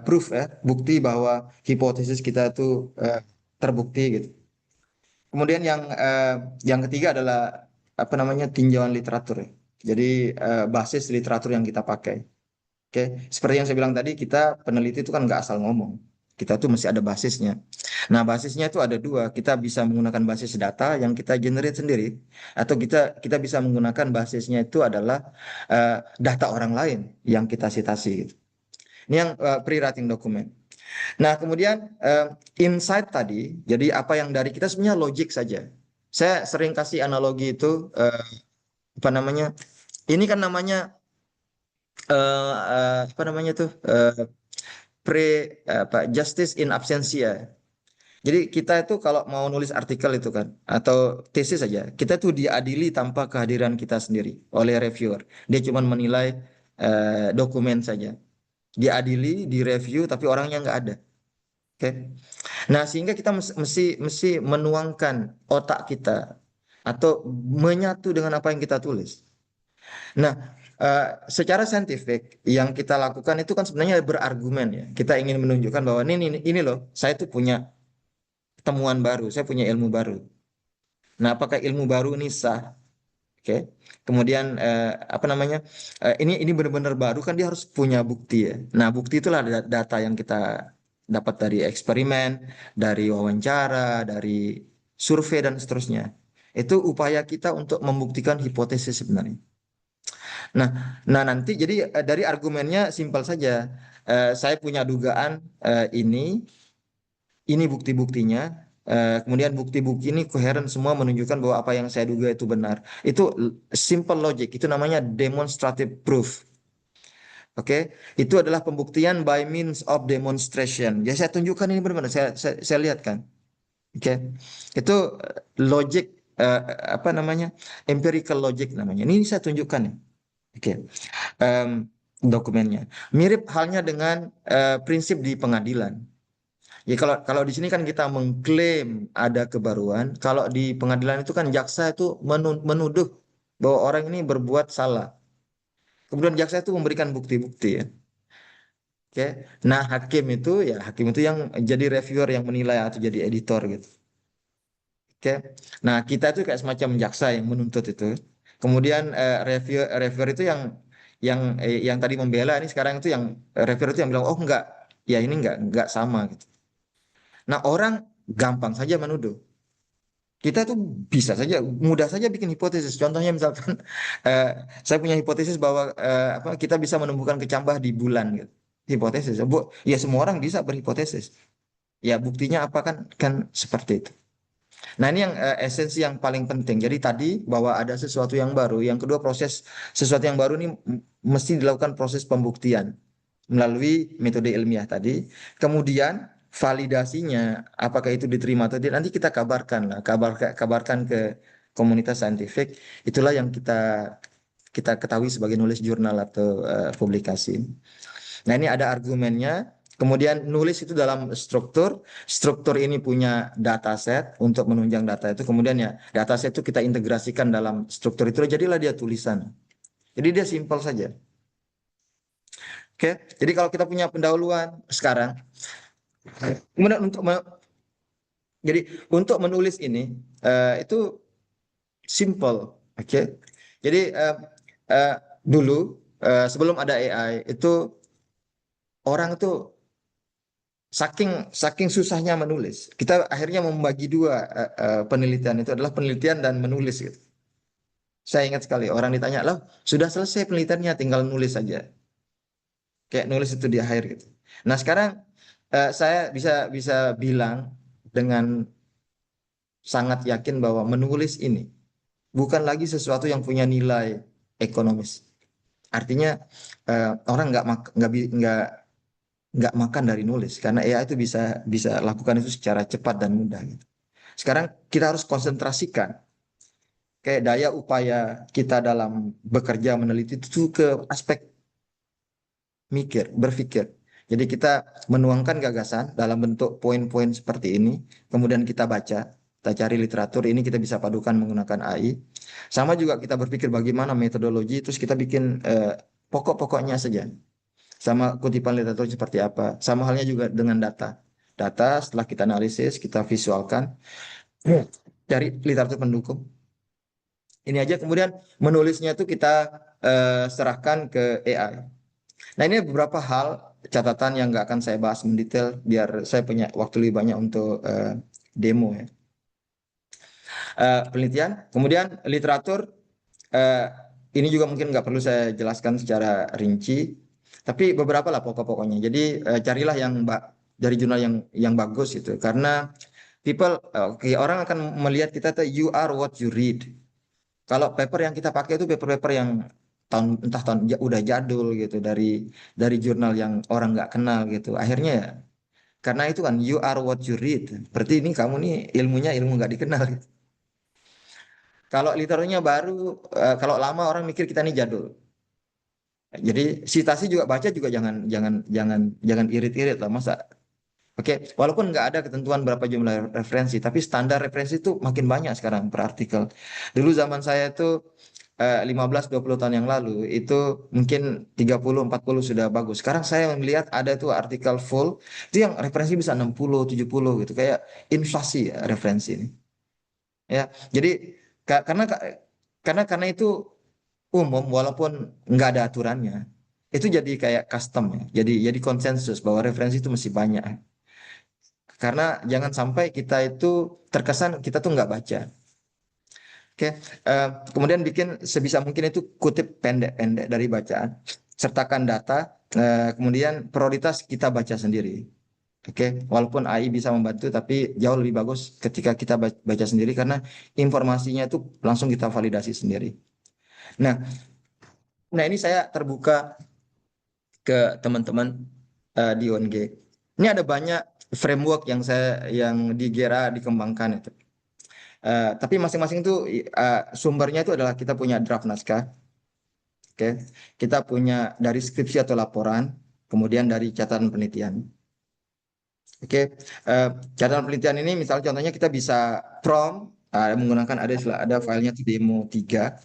proof ya, bukti bahwa hipotesis kita itu terbukti gitu. Kemudian yang ketiga adalah apa namanya tinjauan literatur ya. Jadi basis literatur yang kita pakai. Oke, seperti yang saya bilang tadi, kita peneliti itu kan nggak asal ngomong. Kita tuh mesti ada basisnya. Nah, basisnya itu ada dua. Kita bisa menggunakan basis data yang kita generate sendiri, atau kita kita bisa menggunakan basisnya itu adalah data orang lain yang kita citasi, gitu. Ini yang pre-writing dokumen. Nah, kemudian insight tadi, jadi apa yang dari kita sebenarnya logik saja. Saya sering kasih analogi itu, apa namanya? Ini kan namanya apa namanya tuh, pre apa justice in absentia. Jadi kita itu kalau mau nulis artikel itu kan, atau tesis saja, kita tuh diadili tanpa kehadiran kita sendiri oleh reviewer. Dia cuma menilai dokumen saja. Diadili, direview, tapi orangnya nggak ada. Oke. Nah, sehingga kita mesti menuangkan otak kita atau menyatu dengan apa yang kita tulis. Nah, secara saintifik yang kita lakukan itu kan sebenarnya berargumen ya. Kita ingin menunjukkan bahwa ini loh, saya tuh punya temuan baru, saya punya ilmu baru. Nah, apakah ilmu baru ini sah? Oke. Kemudian apa namanya? Ini benar-benar baru kan, dia harus punya bukti ya. Nah, bukti itulah data yang kita dapat dari eksperimen, dari wawancara, dari survei dan seterusnya. Itu upaya kita untuk membuktikan hipotesis sebenarnya. Nah, nah nanti jadi dari argumennya simpel saja. Saya punya dugaan ini bukti-buktinya. Kemudian bukti-bukti ini koheren semua menunjukkan bahwa apa yang saya duga itu benar. Itu simple logic, itu namanya demonstrative proof. Oke, itu adalah pembuktian by means of demonstration. Ya, saya tunjukkan ini benar-benar, saya lihat kan. Oke, itu logic, apa namanya, empirical logic namanya. Ini saya tunjukkan ya. Oke, em, dokumennya. Mirip halnya dengan prinsip di pengadilan. Ya, kalau kalau di sini kan kita mengklaim ada kebaruan, kalau di pengadilan itu kan jaksa itu menuduh bahwa orang ini berbuat salah. Kemudian jaksa itu memberikan bukti-bukti ya. Oke. Nah, hakim itu yang jadi reviewer, yang menilai atau jadi editor gitu. Oke. Nah, kita itu kayak semacam jaksa yang menuntut itu. Kemudian reviewer itu yang tadi membela, ini sekarang itu yang reviewer itu yang bilang, "Oh, enggak. Ya, ini enggak sama," gitu. Nah, orang gampang saja menuduh. Kita tuh bisa saja, mudah saja bikin hipotesis. Contohnya misalkan, eh, saya punya hipotesis bahwa apa, kita bisa menumbuhkan kecambah di bulan gitu. Hipotesis. Ya semua orang bisa berhipotesis. Ya buktinya apa kan, kan seperti itu. Nah, ini yang esensi yang paling penting. Jadi tadi bahwa ada sesuatu yang baru. Yang kedua, proses sesuatu yang baru ini mesti dilakukan proses pembuktian melalui metode ilmiah tadi. Kemudian validasinya, apakah itu diterima atau tidak, nanti kita kabarkan lah, kabarkan ke komunitas saintifik. Itulah yang kita kita ketahui sebagai nulis jurnal atau publikasi. Nah, ini ada argumennya. Kemudian nulis itu dalam struktur. Struktur ini punya dataset untuk menunjang data itu. Kemudian ya dataset itu kita integrasikan dalam struktur itu. Jadilah dia tulisan. Jadi dia simpel saja. Oke. Jadi kalau kita punya pendahuluan sekarang, kemudian jadi untuk menulis ini itu simple. Oke. Jadi eh, dulu sebelum ada AI itu orang itu saking saking susahnya menulis, kita akhirnya membagi dua penelitian itu adalah penelitian dan menulis gitu. Saya ingat sekali orang ditanya, "Loh, sudah selesai penelitiannya, tinggal nulis saja." Kayak nulis itu di akhir gitu. Nah, sekarang saya bisa bisa bilang dengan sangat yakin bahwa menulis ini bukan lagi sesuatu yang punya nilai ekonomis. Artinya orang nggak makan dari nulis, karena AI itu bisa bisa lakukan itu secara cepat dan mudah gitu. Sekarang kita harus konsentrasikan kayak daya upaya kita dalam bekerja meneliti itu ke aspek berpikir. Jadi kita menuangkan gagasan dalam bentuk poin-poin seperti ini, kemudian kita baca, kita cari literatur, ini kita bisa padukan menggunakan AI. Sama juga kita berpikir bagaimana metodologi, terus kita bikin pokok-pokoknya saja. Sama kutipan literatur seperti apa. Sama halnya juga dengan data. Data setelah kita analisis, kita visualkan, dari literatur pendukung. Ini aja, kemudian menulisnya itu kita serahkan ke AI. Nah, ini beberapa hal catatan yang nggak akan saya bahas mendetail biar saya punya waktu lebih banyak untuk demo ya. Penelitian, kemudian literatur, eh, ini juga mungkin nggak perlu saya jelaskan secara rinci, tapi beberapa lah pokok-pokoknya. Jadi carilah dari jurnal yang bagus itu, karena oke, orang akan melihat kita tuh you are what you read. Kalau paper yang kita pakai itu paper-paper yang entah tahun udah jadul gitu, dari jurnal yang orang nggak kenal gitu. Akhirnya ya, karena itu kan you are what you read. Berarti ini kamu nih ilmunya ilmu nggak dikenal gitu. Kalau literaturnya baru, kalau lama orang mikir kita nih jadul. Jadi citasi juga baca juga jangan jangan jangan jangan irit-irit lah, masa. Oke, walaupun nggak ada ketentuan berapa jumlah referensi, tapi standar referensi itu makin banyak sekarang per artikel. Dulu zaman saya itu 15-20 tahun yang lalu itu mungkin 30-40 sudah bagus. Sekarang saya melihat ada tuh artikel full itu yang referensi bisa 60-70 gitu, kayak inflasi ya referensi ini. Ya, jadi ka- karena karena itu umum walaupun nggak ada aturannya. Itu jadi kayak custom ya. Jadi konsensus bahwa referensi itu mesti banyak. Karena jangan sampai kita itu terkesan kita tuh nggak baca. Oke, kemudian bikin sebisa mungkin itu kutip pendek-pendek dari bacaan, sertakan data, kemudian prioritas kita baca sendiri. Oke, walaupun AI bisa membantu, tapi jauh lebih bagus ketika kita baca sendiri karena informasinya itu langsung kita validasi sendiri. Nah, nah ini saya terbuka ke teman-teman di UNG. Ini ada banyak framework yang di Gera dikembangkan itu. Tapi masing-masing itu sumbernya itu adalah kita punya draft naskah, oke. Kita punya dari skripsi atau laporan, kemudian dari catatan penelitian. Oke, catatan penelitian ini misalnya contohnya kita bisa prompt menggunakan ada filenya itu demo 3.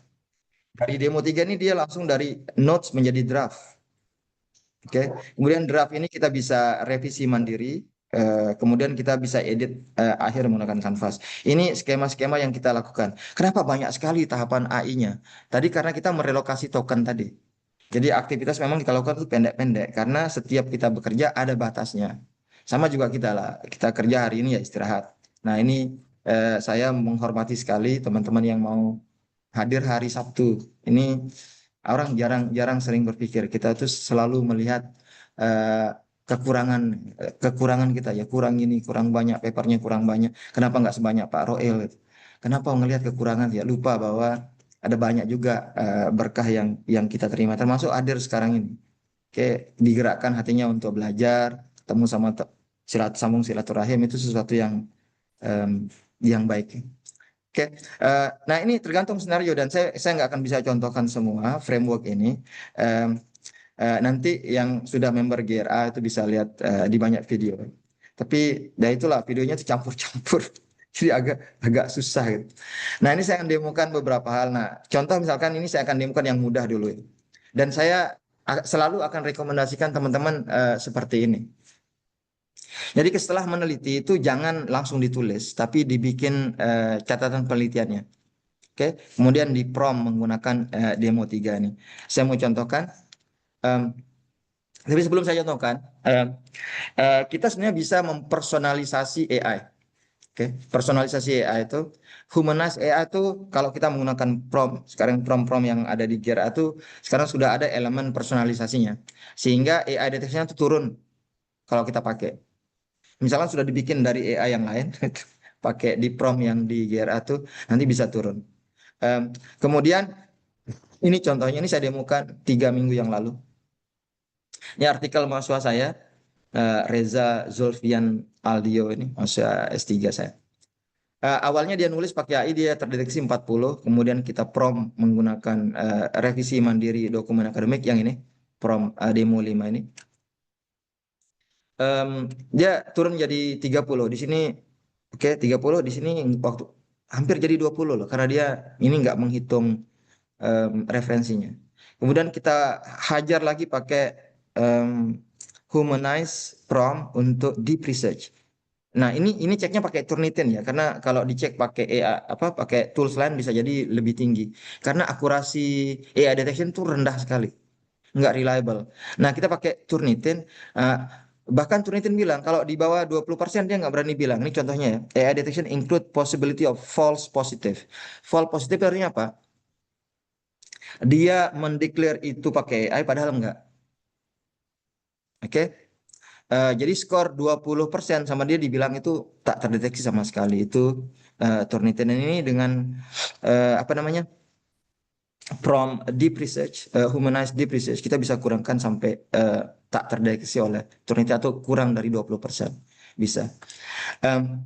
Dari demo 3 ini dia langsung dari notes menjadi draft. Oke, kemudian draft ini kita bisa revisi mandiri, kemudian kita bisa edit akhir menggunakan Canvas. Ini skema-skema yang kita lakukan. Kenapa banyak sekali tahapan AI-nya? Tadi karena kita merelokasi token tadi. Jadi aktivitas memang kita lakukan itu pendek-pendek karena setiap kita bekerja ada batasnya. Sama juga kita lah, kita kerja hari ini ya istirahat. Nah ini saya menghormati sekali teman-teman yang mau hadir hari Sabtu. Ini orang jarang-jarang sering berpikir. Kita tuh selalu melihat eh, kekurangan kekurangan kita ya, kurang ini, kurang banyak papernya, kurang banyak. Kenapa nggak sebanyak Pak Roel gitu? Kenapa melihat kekurangan ya? Lupa bahwa ada banyak juga berkah yang kita terima, termasuk hadir sekarang ini. Oke, digerakkan hatinya untuk belajar, ketemu sama sambung silaturahim itu sesuatu em, yang baik. Oke, nah ini tergantung skenario dan saya nggak akan bisa contohkan semua framework ini. Em, Nanti yang sudah member GRA itu bisa lihat di banyak video. Tapi ya itulah videonya itu campur-campur, jadi agak agak susah gitu. Nah ini saya akan demokan beberapa hal. Nah contoh misalkan ini saya akan demokan yang mudah dulu ya. Dan saya selalu akan rekomendasikan teman-teman seperti ini. Jadi setelah meneliti itu jangan langsung ditulis, tapi dibikin catatan penelitiannya. Oke, kemudian di prompt menggunakan demo 3 ini. Saya mau contohkan, em, tapi sebelum saya contohkan, kita sebenarnya bisa mempersonalisasi AI. Oke, personalisasi AI itu, humanize AI itu kalau kita menggunakan prompt, sekarang prompt-prompt yang ada di GRA itu sekarang sudah ada elemen personalisasinya, sehingga AI deteksinya itu turun kalau kita pakai. Misalnya sudah dibikin dari AI yang lain, pakai di prompt yang di GRA itu nanti bisa turun. Em, Kemudian ini contohnya ini saya demokan 3 minggu yang lalu. Ini artikel mahasiswa saya, Reza Zulfian Aldio ini, mahasiswa S3 saya. Awalnya dia nulis pakai AI dia terdeteksi 40, kemudian kita prompt menggunakan revisi mandiri dokumen akademik yang ini, prompt demo 5 ini. Em, Dia turun jadi 30 di sini. Oke, 30 di sini waktu hampir jadi 20 loh karena dia ini nggak menghitung referensinya. Kemudian kita hajar lagi pakai em, humanize prompt untuk deep research. Nah, ini ceknya pakai Turnitin ya, karena kalau dicek pakai AI apa pakai tools lain bisa jadi lebih tinggi. Karena akurasi AI detection itu rendah sekali. nggak reliable. Nah, kita pakai Turnitin. eh, Bahkan Turnitin bilang kalau di bawah 20% dia nggak berani bilang. Ini contohnya ya. AI detection include possibility of false positive. False positive artinya apa? Dia mendeklar itu pakai AI padahal enggak. Oke. Jadi skor 20% sama dia dibilang itu tak terdeteksi sama sekali. Itu Turnitin ini dengan apa namanya? From deep research, humanized deep research, kita bisa kurangkan sampai tak terdeteksi oleh Turnitin atau kurang dari 20%. Bisa. Em,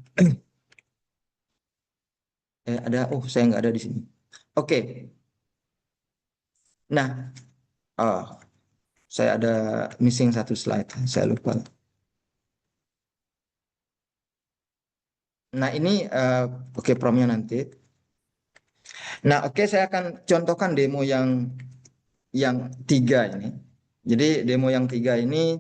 saya nggak ada di sini. Oke. Nah, oh, saya ada missing satu slide. Saya lupa. Nah, ini oke promnya nanti. Nah, oke, saya akan contohkan demo yang tiga ini. Jadi demo yang tiga ini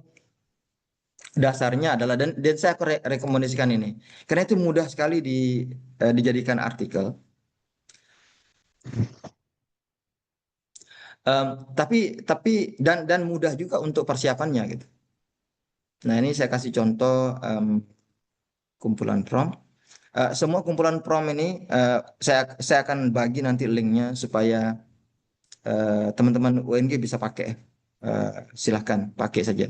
dasarnya adalah dan saya rekomendasikan ini karena itu mudah sekali dijadikan artikel. Em, tapi dan mudah juga untuk persiapannya gitu. Nah, ini saya kasih contoh kumpulan prompt. Semua kumpulan prompt ini saya akan bagi nanti linknya supaya teman-teman UNG bisa pakai. Eh, Silahkan pakai saja.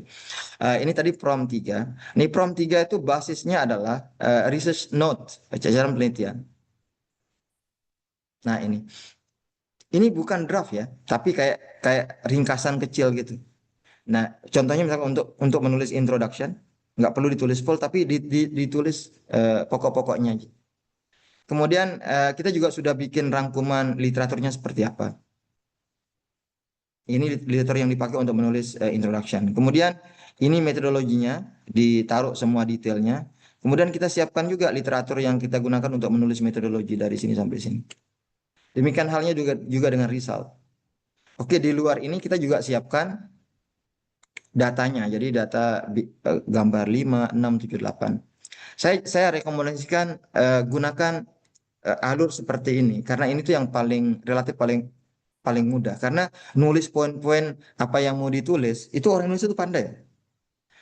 Ini tadi prompt 3. Ini prompt 3 itu basisnya adalah research note, jajaran penelitian. Nah, ini bukan draft ya, tapi kayak kayak ringkasan kecil gitu. Nah, contohnya misalkan untuk menulis introduction, nggak perlu ditulis full, tapi ditulis pokok-pokoknya aja. Kemudian kita juga sudah bikin rangkuman literaturnya seperti apa. Ini literatur yang dipakai untuk menulis introduction. Kemudian ini metodologinya, ditaruh semua detailnya. Kemudian kita siapkan juga literatur yang kita gunakan untuk menulis metodologi dari sini sampai sini. Demikian halnya juga dengan result. Oke, di luar ini kita juga siapkan datanya. Jadi data gambar 5, 6, 7, 8. Saya rekomendasikan gunakan alur seperti ini karena ini tuh yang paling relatif paling paling mudah karena nulis poin-poin apa yang mau ditulis itu orang Indonesia itu pandai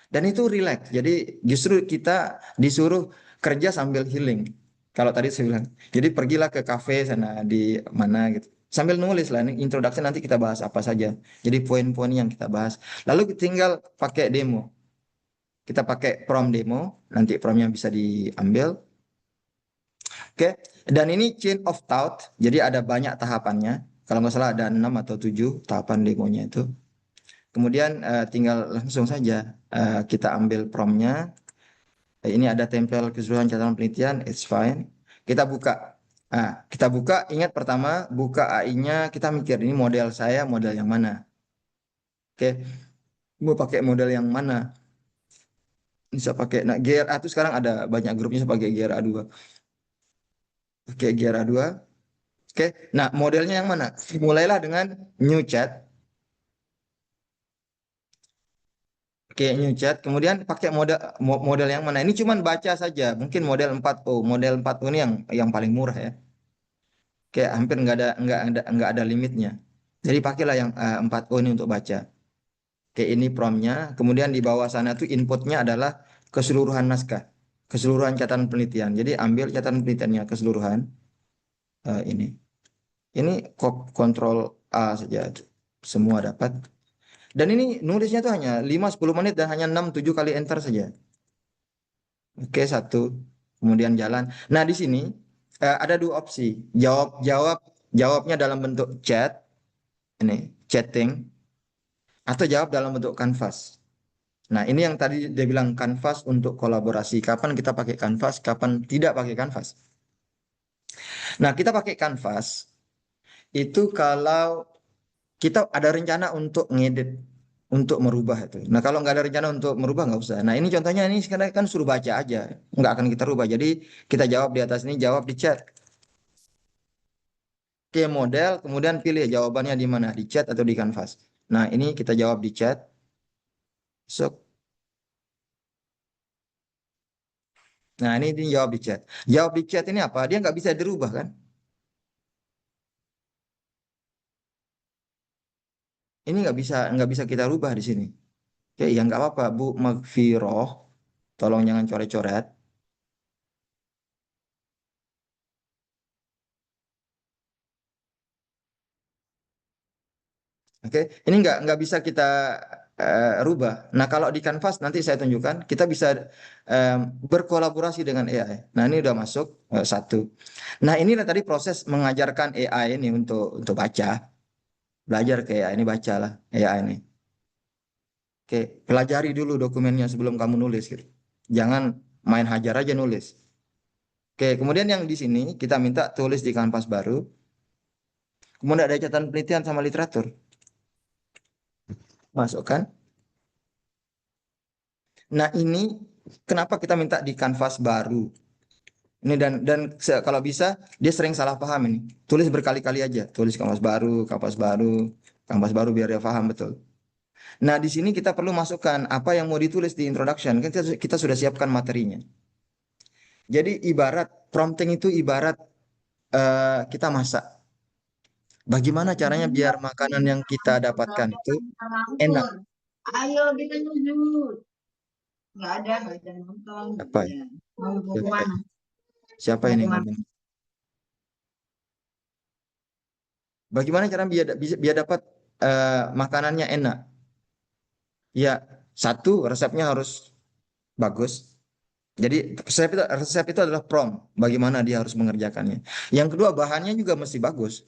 dan itu relax. Jadi justru kita disuruh kerja sambil healing. Kalau tadi saya bilang, jadi pergilah ke kafe sana di mana gitu. Sambil nulis lah, ini introduction nanti kita bahas apa saja. Jadi poin-poin yang kita bahas. Lalu tinggal pakai demo. Kita pakai prompt demo, nanti promptnya bisa diambil. Oke, dan ini chain of thought, jadi ada banyak tahapannya. Kalau nggak salah ada 6 atau 7 tahapan demonya itu. Kemudian tinggal langsung saja kita ambil promptnya. Ini ada tempel keseluruhan catatan penelitian, it's fine. Kita buka. Kita buka, ingat pertama buka AI-nya, kita mikir ini model saya, model yang mana. Oke, mau pakai model yang mana? Bisa pakai, nah GRA itu sekarang ada banyak grupnya sebagai GRA 2. Oke, GRA 2. Oke, nah modelnya yang mana? Mulailah dengan new chat. Oke, new chat. Kemudian pakai model yang mana? Ini cuman baca saja. Mungkin model 4O. Model 4O ini yang paling murah ya. Kayak hampir nggak ada limitnya. Jadi pakailah yang 4O ini untuk baca. Kayak ini promptnya. Kemudian di bawah sana tuh inputnya adalah keseluruhan naskah, keseluruhan catatan penelitian. Jadi ambil catatan penelitiannya keseluruhan ini. Ini kontrol A saja, semua dapat. Dan ini nulisnya tuh hanya 5-10 menit dan hanya 6-7 kali enter saja. Oke, satu. Kemudian jalan. Nah, di sini ada dua opsi. Jawabnya dalam bentuk chat, ini chatting, atau jawab dalam bentuk canvas. Nah, ini yang tadi dia bilang canvas untuk kolaborasi. Kapan kita pakai canvas, kapan tidak pakai canvas. Nah, kita pakai canvas itu kalau kita ada rencana untuk ngedit, untuk merubah itu. Nah, kalau nggak ada rencana untuk merubah nggak usah. Nah, ini contohnya ini sekarang kan suruh baca aja, nggak akan kita rubah. Jadi kita jawab di atas ini, jawab di chat. Oke, model, kemudian pilih jawabannya di mana, di chat atau di canvas. Nah, ini kita jawab di chat. So, nah ini jawab di chat. Jawab di chat ini apa? Dia nggak bisa dirubah, kan? Ini nggak bisa kita rubah di sini. Oke, ya nggak apa-apa, Bu Magfiroh. Tolong jangan coret-coret. Oke, ini nggak bisa kita rubah. Nah, kalau di Canvas nanti saya tunjukkan, kita bisa em, berkolaborasi dengan AI. Nah, ini udah masuk satu. Nah, inilah tadi proses mengajarkan AI ini untuk baca, belajar ke AI ini bacalah AI ini. Oke, pelajari dulu dokumennya sebelum kamu nulis gitu. Jangan main hajar aja nulis. Oke, kemudian yang di sini kita minta tulis di kanvas baru. Kemudian ada catatan penelitian sama literatur. Masukkan. Nah, ini kenapa kita minta di kanvas baru? Ini kalau bisa dia sering salah paham ini. Tulis berkali-kali aja, tulis kanvas baru biar dia paham betul. Nah, di sini kita perlu masukkan apa yang mau ditulis di introduction. Kan kita sudah siapkan materinya. Jadi ibarat prompting itu ibarat kita masak. Bagaimana caranya biar makanan yang kita dapatkan itu enak? Ayo kita nyusul. Nggak ada nonton. Apa ya? Ya. Mau Siapa, kemana? siapa Mau ini kemana? ngomong? Bagaimana cara biar dapat makanannya enak? Ya, satu resepnya harus bagus. Jadi resep itu adalah prompt, bagaimana dia harus mengerjakannya. Yang kedua bahannya juga mesti bagus.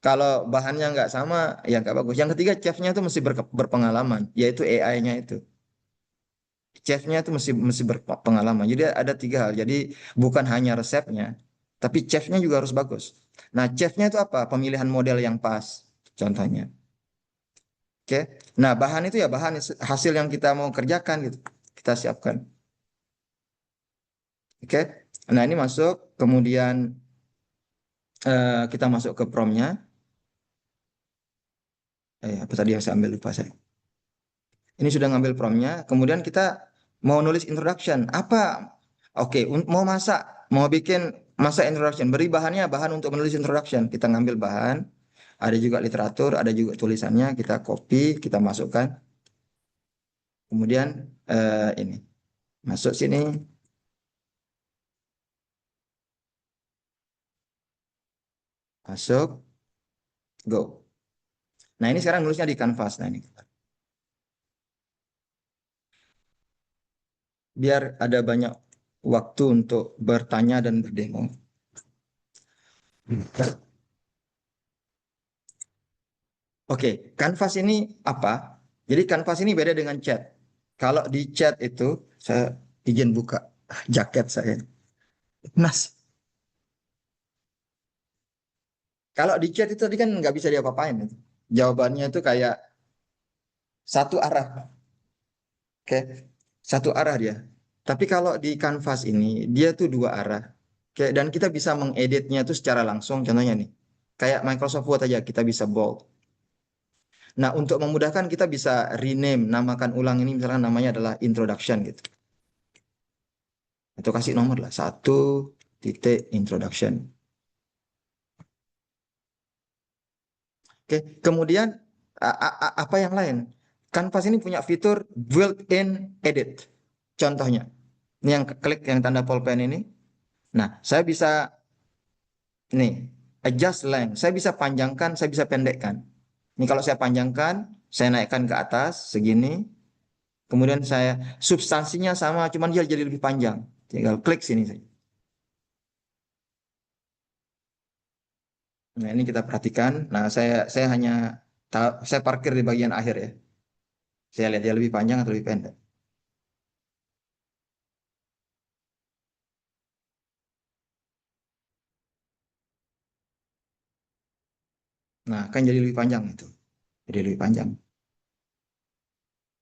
Kalau bahannya nggak sama, ya nggak bagus. Yang ketiga chefnya itu mesti berpengalaman, yaitu AI-nya itu. Chefnya itu mesti berpengalaman. Jadi ada tiga hal. Jadi bukan hanya resepnya, tapi chefnya juga harus bagus. Nah, chefnya itu apa? Pemilihan model yang pas, contohnya. Oke. Nah, bahan itu ya bahan hasil yang kita mau kerjakan gitu. Kita siapkan. Oke. Nah, ini masuk. Kemudian kita masuk ke promnya. Apa tadi yang saya ambil lupa saya. Ini sudah ngambil promnya. Kemudian kita mau nulis introduction. Apa? Oke, mau masak, mau bikin masa introduction. Beri bahannya bahan untuk menulis introduction. Kita ngambil bahan. Ada juga literatur, ada juga tulisannya. Kita copy, kita masukkan. Kemudian ini masuk sini, masuk, go. Nah, ini sekarang nulisnya di Canvas. Nah, ini biar ada banyak waktu untuk bertanya dan berdemo. Oke, Canvas ini apa? Jadi Canvas ini beda dengan chat. Kalau di chat itu, saya izin buka jaket saya. Mas, kalau di chat itu tadi kan nggak bisa diapa-apain. Itu. Jawabannya itu kayak satu arah. Oke, satu arah dia. Tapi kalau di Canvas ini, dia tuh dua arah. Oke, dan kita bisa mengeditnya itu secara langsung. Contohnya nih, kayak Microsoft Word aja, kita bisa bold. Nah, untuk memudahkan kita bisa rename, namakan ulang ini misalkan namanya adalah introduction gitu. Atau kasih nomor lah, satu titik introduction. Oke, kemudian apa yang lain? Canvas ini punya fitur built-in edit. Contohnya, ini yang klik yang tanda pulpen ini. Nah, saya bisa nih adjust length. Saya bisa panjangkan, saya bisa pendekkan. Ini kalau saya panjangkan, saya naikkan ke atas segini. Kemudian saya substansinya sama, cuman dia jadi lebih panjang. Tinggal klik sini saja. Nah, ini kita perhatikan. Nah, saya hanya saya parkir di bagian akhir ya. Saya lihat dia lebih panjang atau lebih pendek. Nah, kan jadi lebih panjang itu. Jadi lebih panjang.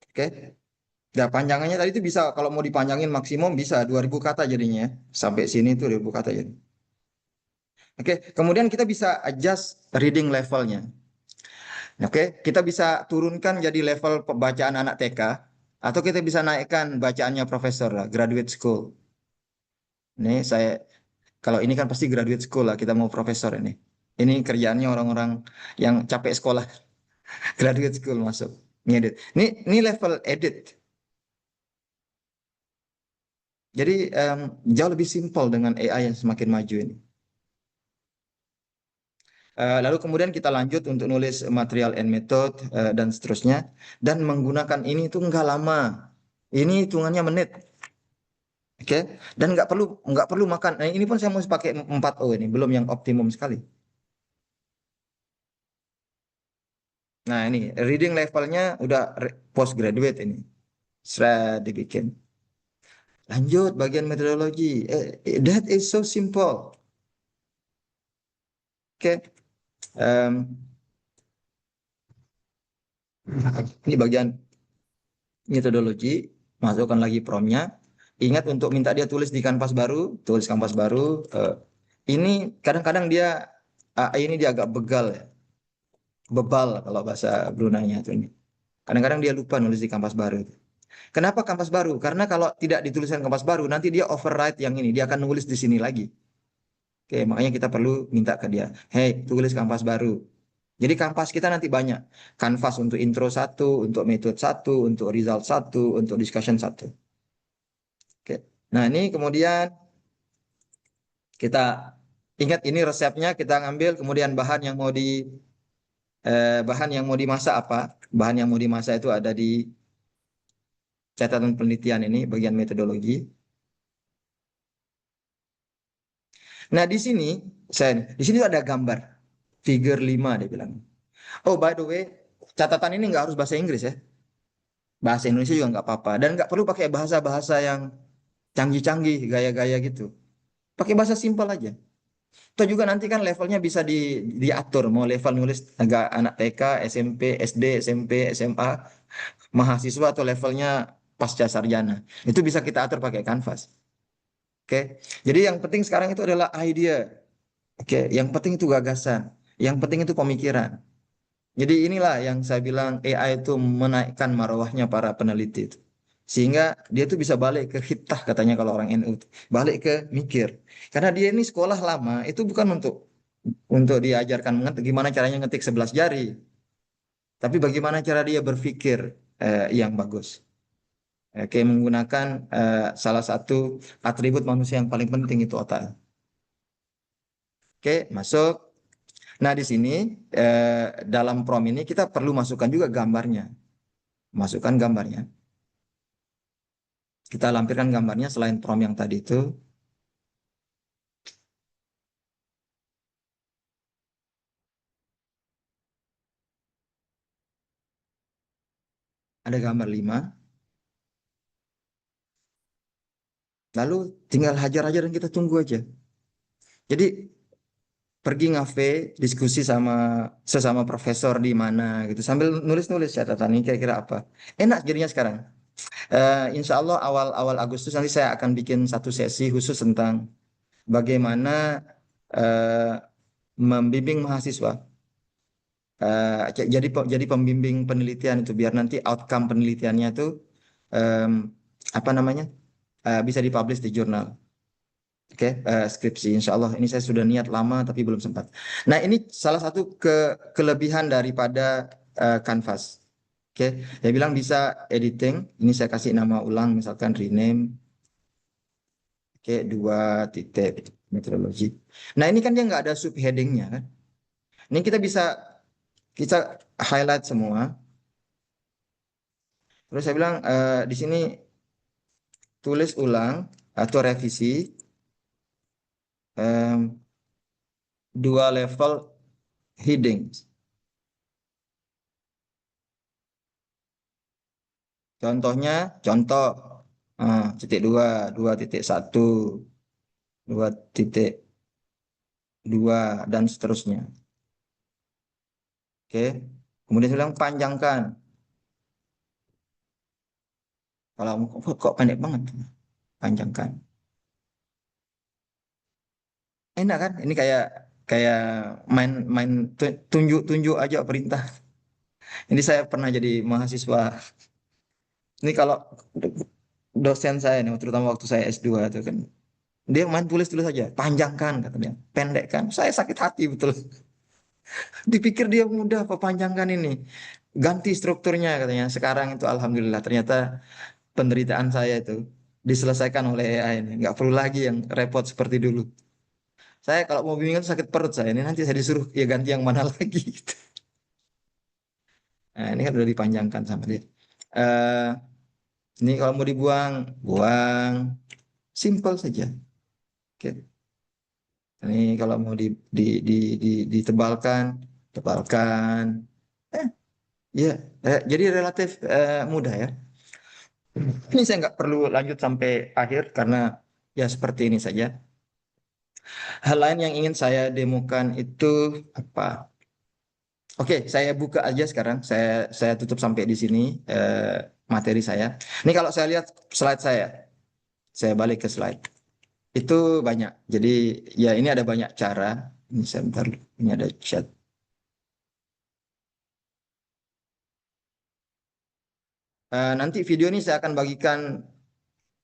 Oke. Nah, panjangannya tadi itu bisa kalau mau dipanjangin maksimum bisa 2000 kata jadinya ya. Sampai sini itu 2000 kata jadi. Oke, kemudian kita bisa adjust reading levelnya. Oke, kita bisa turunkan jadi level pembacaan anak TK atau kita bisa naikkan bacaannya profesor lah, graduate school. Ini saya kalau ini kan pasti graduate school lah, kita mau profesor ini. Ini kerjaannya orang-orang yang capek sekolah. Graduate school masuk ngedit. Ini level edit. Jadi jauh lebih simpel dengan AI yang semakin maju ini. Lalu kemudian kita lanjut untuk nulis material and method dan seterusnya. Dan menggunakan ini itu nggak lama. Ini hitungannya menit, oke? Dan nggak perlu makan. Nah, ini pun saya mau pakai 4O ini, belum yang optimum sekali. Nah ini reading levelnya udah postgraduate ini. Sudah dibikin. Lanjut bagian metodologi. That is so simple. Oke. Em, ini bagian metodologi. Masukkan lagi promnya. Ingat untuk minta dia tulis di kanvas baru. Tulis kanvas baru. Ini kadang-kadang dia AI ini dia agak begal ya. Bebal kalau bahasa Brunei-nya itu ini. Kadang-kadang dia lupa nulis di kanvas baru. Kenapa kanvas baru? Karena kalau tidak dituliskan kanvas baru, nanti dia override yang ini. Dia akan nulis di sini lagi. Oke, makanya kita perlu minta ke dia, hey, tulis kanvas baru. Jadi kanvas kita nanti banyak. Kanvas untuk intro satu, untuk metode satu, untuk result satu, untuk discussion satu. Oke. Nah, ini kemudian kita ingat ini resepnya kita ngambil, kemudian bahan yang mau dimasak apa? Bahan yang mau dimasak itu ada di catatan penelitian ini, bagian metodologi. Nah, di sini ada gambar. Figure 5 dia bilang. Oh, by the way, catatan ini nggak harus bahasa Inggris ya. Bahasa Indonesia juga nggak apa-apa. Dan nggak perlu pakai bahasa-bahasa yang canggih-canggih, gaya-gaya gitu. Pakai bahasa simpel aja. Atau juga nanti kan levelnya bisa diatur. Mau level nulis agak anak TK, SMP, SD, SMP, SMA, mahasiswa atau levelnya pasca sarjana. Itu bisa kita atur pakai Canvas. Oke. Jadi yang penting sekarang itu adalah idea. Oke. Yang penting itu gagasan. Yang penting itu pemikiran. Jadi inilah yang saya bilang AI itu menaikkan marwahnya para peneliti itu. Sehingga dia tuh bisa balik ke hitah katanya kalau orang NU. Balik ke mikir. Karena dia ini sekolah lama itu bukan untuk diajarkan gimana caranya ngetik 11 jari. Tapi bagaimana cara dia berpikir yang bagus. Oke, menggunakan salah satu atribut manusia yang paling penting itu otak. Oke, masuk. Nah, di sini dalam prom ini kita perlu masukkan juga gambarnya. Masukkan gambarnya. Kita lampirkan gambarnya selain prom yang tadi itu. Ada gambar 5. Lalu tinggal hajar aja dan kita tunggu aja. Jadi pergi ngafe, diskusi sama sesama profesor di mana gitu. Sambil nulis-nulis catatan ini kira-kira apa. Enak jadinya sekarang. Insya Allah awal-awal Agustus nanti saya akan bikin satu sesi khusus tentang bagaimana eh, membimbing mahasiswa. Jadi pembimbing penelitian itu biar nanti outcome penelitiannya itu em, apa namanya bisa dipublish di jurnal. Oke, skripsi. Insya Allah ini saya sudah niat lama tapi belum sempat. Nah ini salah satu kelebihan daripada Canvas. Oke, dia bilang bisa editing. Ini saya kasih nama ulang, misalkan rename. Oke, 2 titik metodologi. Nah ini kan dia nggak ada subheadingnya kan. Ini kita highlight semua. Terus saya bilang di sini tulis ulang atau revisi em, 2 level heading. Contohnya, contoh 2.1, 2.2 dan seterusnya. Oke. Kemudian saya bilang panjangkan. Kalau kok pendek banget, panjangkan. Enak kan? Ini kayak kayak main main tunjuk-tunjuk aja perintah. Ini saya pernah jadi mahasiswa. Ini kalau dosen saya nih, terutama waktu saya S2 itu kan, dia main tulis-tulis aja, panjangkan katanya, pendek kan. Saya sakit hati betul. Dipikir dia mudah, apa panjangkan ini. Ganti strukturnya katanya. Sekarang itu alhamdulillah ternyata penderitaan saya itu diselesaikan oleh AI ini. Nggak perlu lagi yang repot seperti dulu. Saya kalau mau bimbingan sakit perut saya ini nanti saya disuruh ya ganti yang mana lagi gitu. Nah, ini kan udah dipanjangkan sama dia. Eh ini kalau mau dibuang, buang. Simple saja. Oke. Ini kalau mau ditebalkan, tebalkan. Eh, ya, jadi relatif mudah ya. Ini saya nggak perlu lanjut sampai akhir karena ya seperti ini saja. Hal lain yang ingin saya demokan itu apa? Oke, saya buka aja sekarang. Saya tutup sampai di sini materi saya. Ini kalau saya lihat slide saya balik ke slide. Itu banyak. Jadi ya ini ada banyak cara. Ini sebentar. Ini ada chat. Nanti video ini saya akan bagikan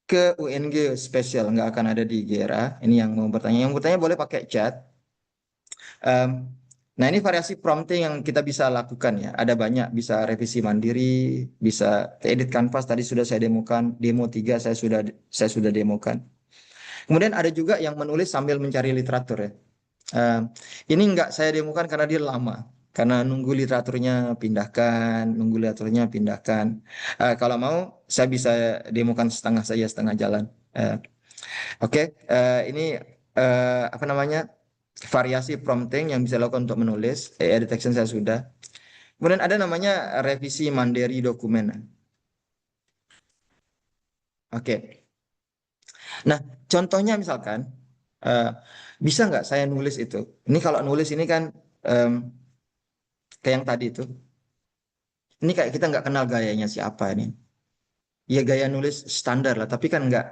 ke UNG spesial, nggak akan ada di GRA. Ini yang mau bertanya. Yang mau bertanya boleh pakai chat. Em, nah ini variasi prompting yang kita bisa lakukan ya. Ada banyak, bisa revisi mandiri, bisa edit kanvas. Tadi sudah saya demokan, demo 3 saya sudah demokan. Kemudian ada juga yang menulis sambil mencari literatur ya. Em, ini nggak saya demokan karena dia lama. Karena nunggu literaturnya pindahkan, nunggu literaturnya pindahkan. Kalau mau, saya bisa demokan setengah saja, setengah jalan. Eh, Oke, ini apa namanya variasi prompting yang bisa dilakukan untuk menulis. AI detection saya sudah. Kemudian ada namanya revisi mandiri dokumen. Oke, nah contohnya misalkan eh, bisa nggak saya nulis itu? Ini kalau nulis ini kan em, kayak yang tadi itu. Ini kayak kita nggak kenal gayanya siapa ini. Ya gaya nulis standar lah, tapi kan nggak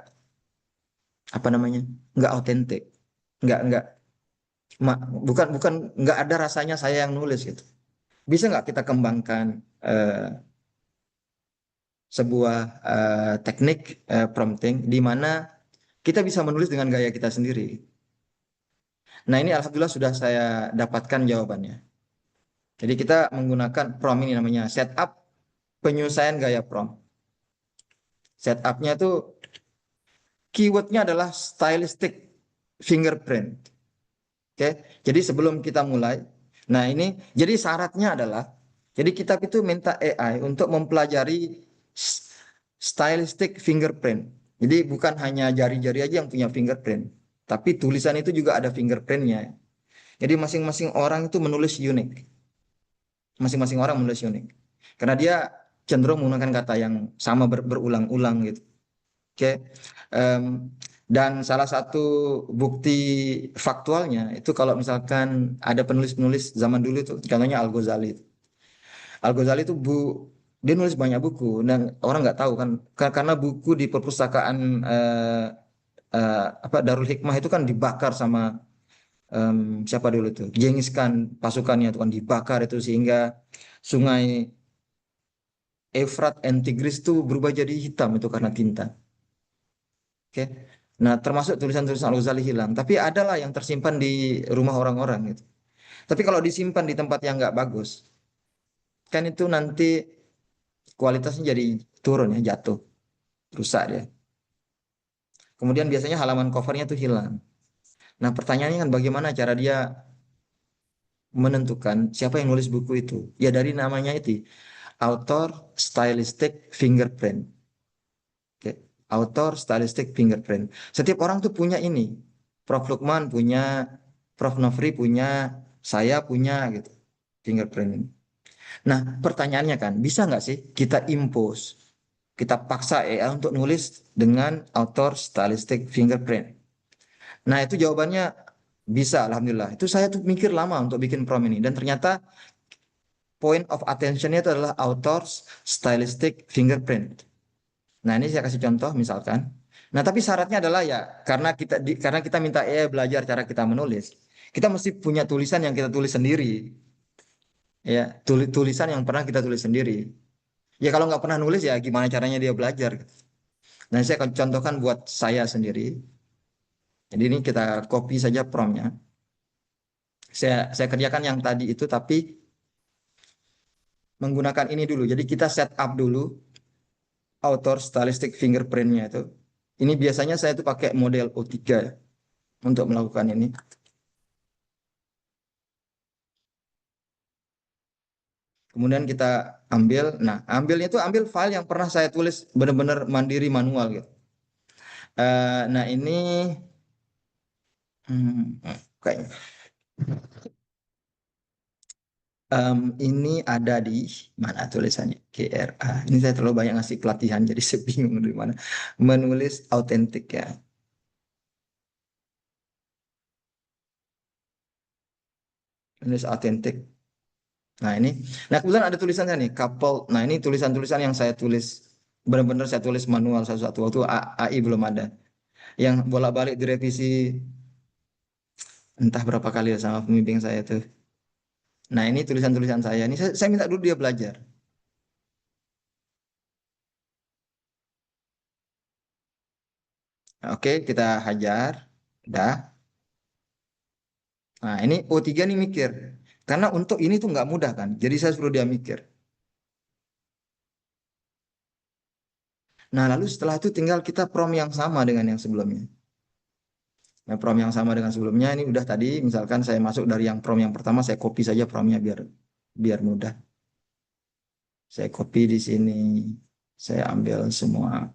apa namanya nggak autentik, nggak bukan bukan nggak ada rasanya saya yang nulis gitu. Bisa nggak kita kembangkan eh, sebuah teknik prompting di mana kita bisa menulis dengan gaya kita sendiri. Nah, ini alhamdulillah sudah saya dapatkan jawabannya. Jadi kita menggunakan prompt ini namanya setup penyelesaian gaya prompt. Setupnya itu keywordnya adalah stylistic fingerprint. Oke, jadi sebelum kita mulai, nah ini jadi syaratnya adalah, jadi kita itu minta AI untuk mempelajari stylistic fingerprint. Jadi bukan hanya jari-jari aja yang punya fingerprint, tapi tulisan itu juga ada fingerprintnya. Jadi masing-masing orang itu menulis unik, masing-masing orang menulis unik, karena dia cenderung menggunakan kata yang sama berulang-ulang gitu. Oke. Em, dan salah satu bukti faktualnya itu kalau misalkan ada penulis-penulis zaman dulu itu, contohnya Al-Ghazali. Al-Ghazali itu dia nulis banyak buku dan orang nggak tahu kan karena buku di perpustakaan apa Darul Hikmah itu kan dibakar sama siapa dulu itu Genghis Khan, pasukannya itu kan dibakar itu sehingga sungai Efrat and Tigris itu berubah jadi hitam itu karena tinta. Oke. Nah, termasuk tulisan-tulisan Al-Ghazali hilang. Tapi adalah yang tersimpan di rumah orang-orang gitu. Tapi kalau disimpan di tempat yang nggak bagus, kan itu nanti kualitasnya jadi turun ya, jatuh, rusak dia. Kemudian biasanya halaman covernya tuh hilang. Nah, pertanyaannya kan bagaimana cara dia menentukan siapa yang nulis buku itu? Ya dari namanya itu, author stylistic fingerprint. Oke. Author stylistic fingerprint. Setiap orang tuh punya ini. Prof. Lukman punya, Prof. Nofri punya, saya punya gitu. Fingerprint ini. Nah, pertanyaannya kan, bisa nggak sih kita impose, kita paksa AI untuk nulis dengan author stylistic fingerprint? Nah, itu jawabannya bisa, alhamdulillah. Itu saya tuh mikir lama untuk bikin prompt ini. Dan ternyata point of attentionnya itu adalah author stylistic fingerprint. Nah, ini saya kasih contoh misalkan. Nah, tapi syaratnya adalah ya karena kita minta AI belajar cara kita menulis, kita mesti punya tulisan yang kita tulis sendiri, ya, tulisan yang pernah kita tulis sendiri. Ya kalau nggak pernah nulis ya gimana caranya dia belajar? Nah, saya akan contohkan buat saya sendiri. Jadi ini kita copy saja promptnya. Saya kerjakan yang tadi itu tapi menggunakan ini dulu. Jadi kita set up dulu author stylistic fingerprintnya itu. Ini biasanya saya tuh pakai model O3 ya, untuk melakukan ini. Kemudian kita ambil, nah ambilnya itu ambil file yang pernah saya tulis benar-benar mandiri manual gitu. Nah ini kayaknya ini ada di mana tulisannya GRA. Ini saya terlalu banyak ngasih pelatihan jadi saya bingung di mana. Menulis autentik ya. Menulis autentik. Nah ini, nah kebetulan ada tulisannya nih, couple. Nah ini tulisan-tulisan yang saya tulis benar-benar saya tulis manual satu-satu waktu AI belum ada. Yang bolak-balik direvisi entah berapa kali ya sama pembimbing saya tuh. Nah ini tulisan-tulisan saya. Ini saya minta dulu dia belajar. Nah, oke kita hajar. Dah. Nah ini O3 nih mikir. Karena untuk ini tuh nggak mudah kan. Jadi saya suruh dia mikir. Nah lalu setelah itu tinggal kita prom yang sama dengan yang sebelumnya. Nah, prom yang sama dengan sebelumnya ini udah tadi misalkan saya masuk dari yang prom yang pertama saya copy saja promnya biar biar mudah. Saya copy di sini. Saya ambil semua.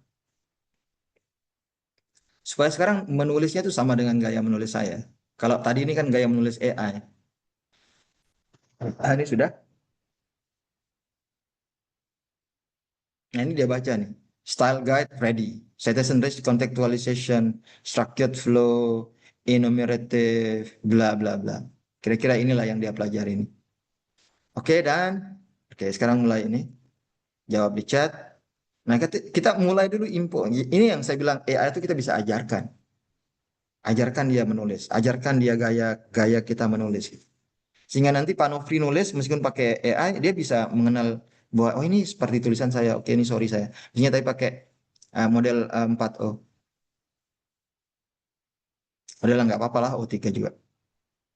Supaya sekarang menulisnya itu sama dengan gaya menulis saya. Kalau tadi ini kan gaya menulis AI. Ah, ini sudah. Nah, ini dia baca nih. Style guide ready. Citation range contextualization, structured flow, enumerative, bla bla bla. Kira-kira inilah yang dia pelajari ini. Oke dan oke sekarang mulai ini. Jawab di chat. Nah, kita mulai dulu info. Ini yang saya bilang AI itu kita bisa ajarkan. Ajarkan dia menulis, ajarkan dia gaya gaya kita menulis. Sehingga nanti Pak Nofri nulis meskipun pakai AI, dia bisa mengenal bahwa oh ini seperti tulisan saya. Oke, ini sorry saya. Misalnya tapi pakai model 4O. Model nggak apa-apa lah O3 juga.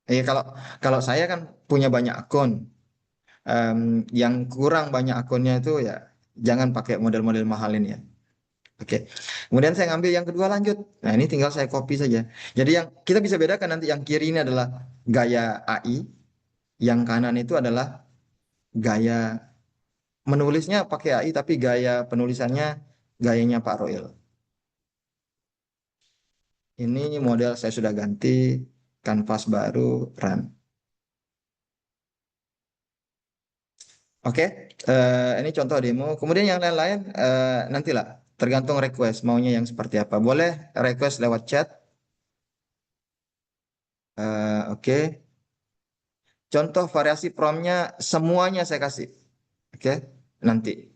Kalau kalau saya kan punya banyak akun. Yang kurang banyak akunnya itu ya jangan pakai model-model mahal ini ya. Oke. Kemudian saya ngambil yang kedua lanjut. Nah, ini tinggal saya copy saja. Jadi yang kita bisa bedakan nanti yang kiri ini adalah gaya AI, yang kanan itu adalah gaya menulisnya pakai AI tapi gaya penulisannya gayanya Pak Roil. Ini model saya sudah ganti kanvas baru run. Oke, ini contoh demo. Kemudian yang lain-lain nantilah tergantung request maunya yang seperti apa. Boleh request lewat chat. Oke. Contoh variasi promptnya semuanya saya kasih. Oke, nanti.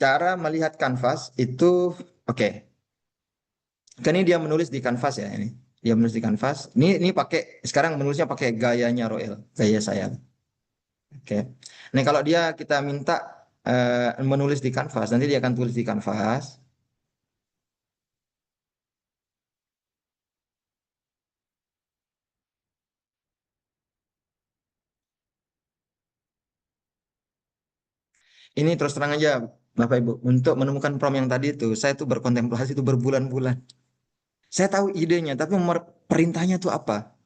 Cara melihat kanvas itu, oke. Kan ini dia menulis di kanvas ya ini. Dia menulis di kanvas. Ini pakai sekarang menulisnya pakai gayanya Roel, gaya saya. Oke. Nah kalau dia kita minta menulis di kanvas, nanti dia akan tulis di kanvas. Ini terus terang aja, Bapak Ibu, untuk menemukan prompt yang tadi itu, saya tuh berkontemplasi itu berbulan-bulan. Saya tahu idenya, tapi perintahnya tuh apa?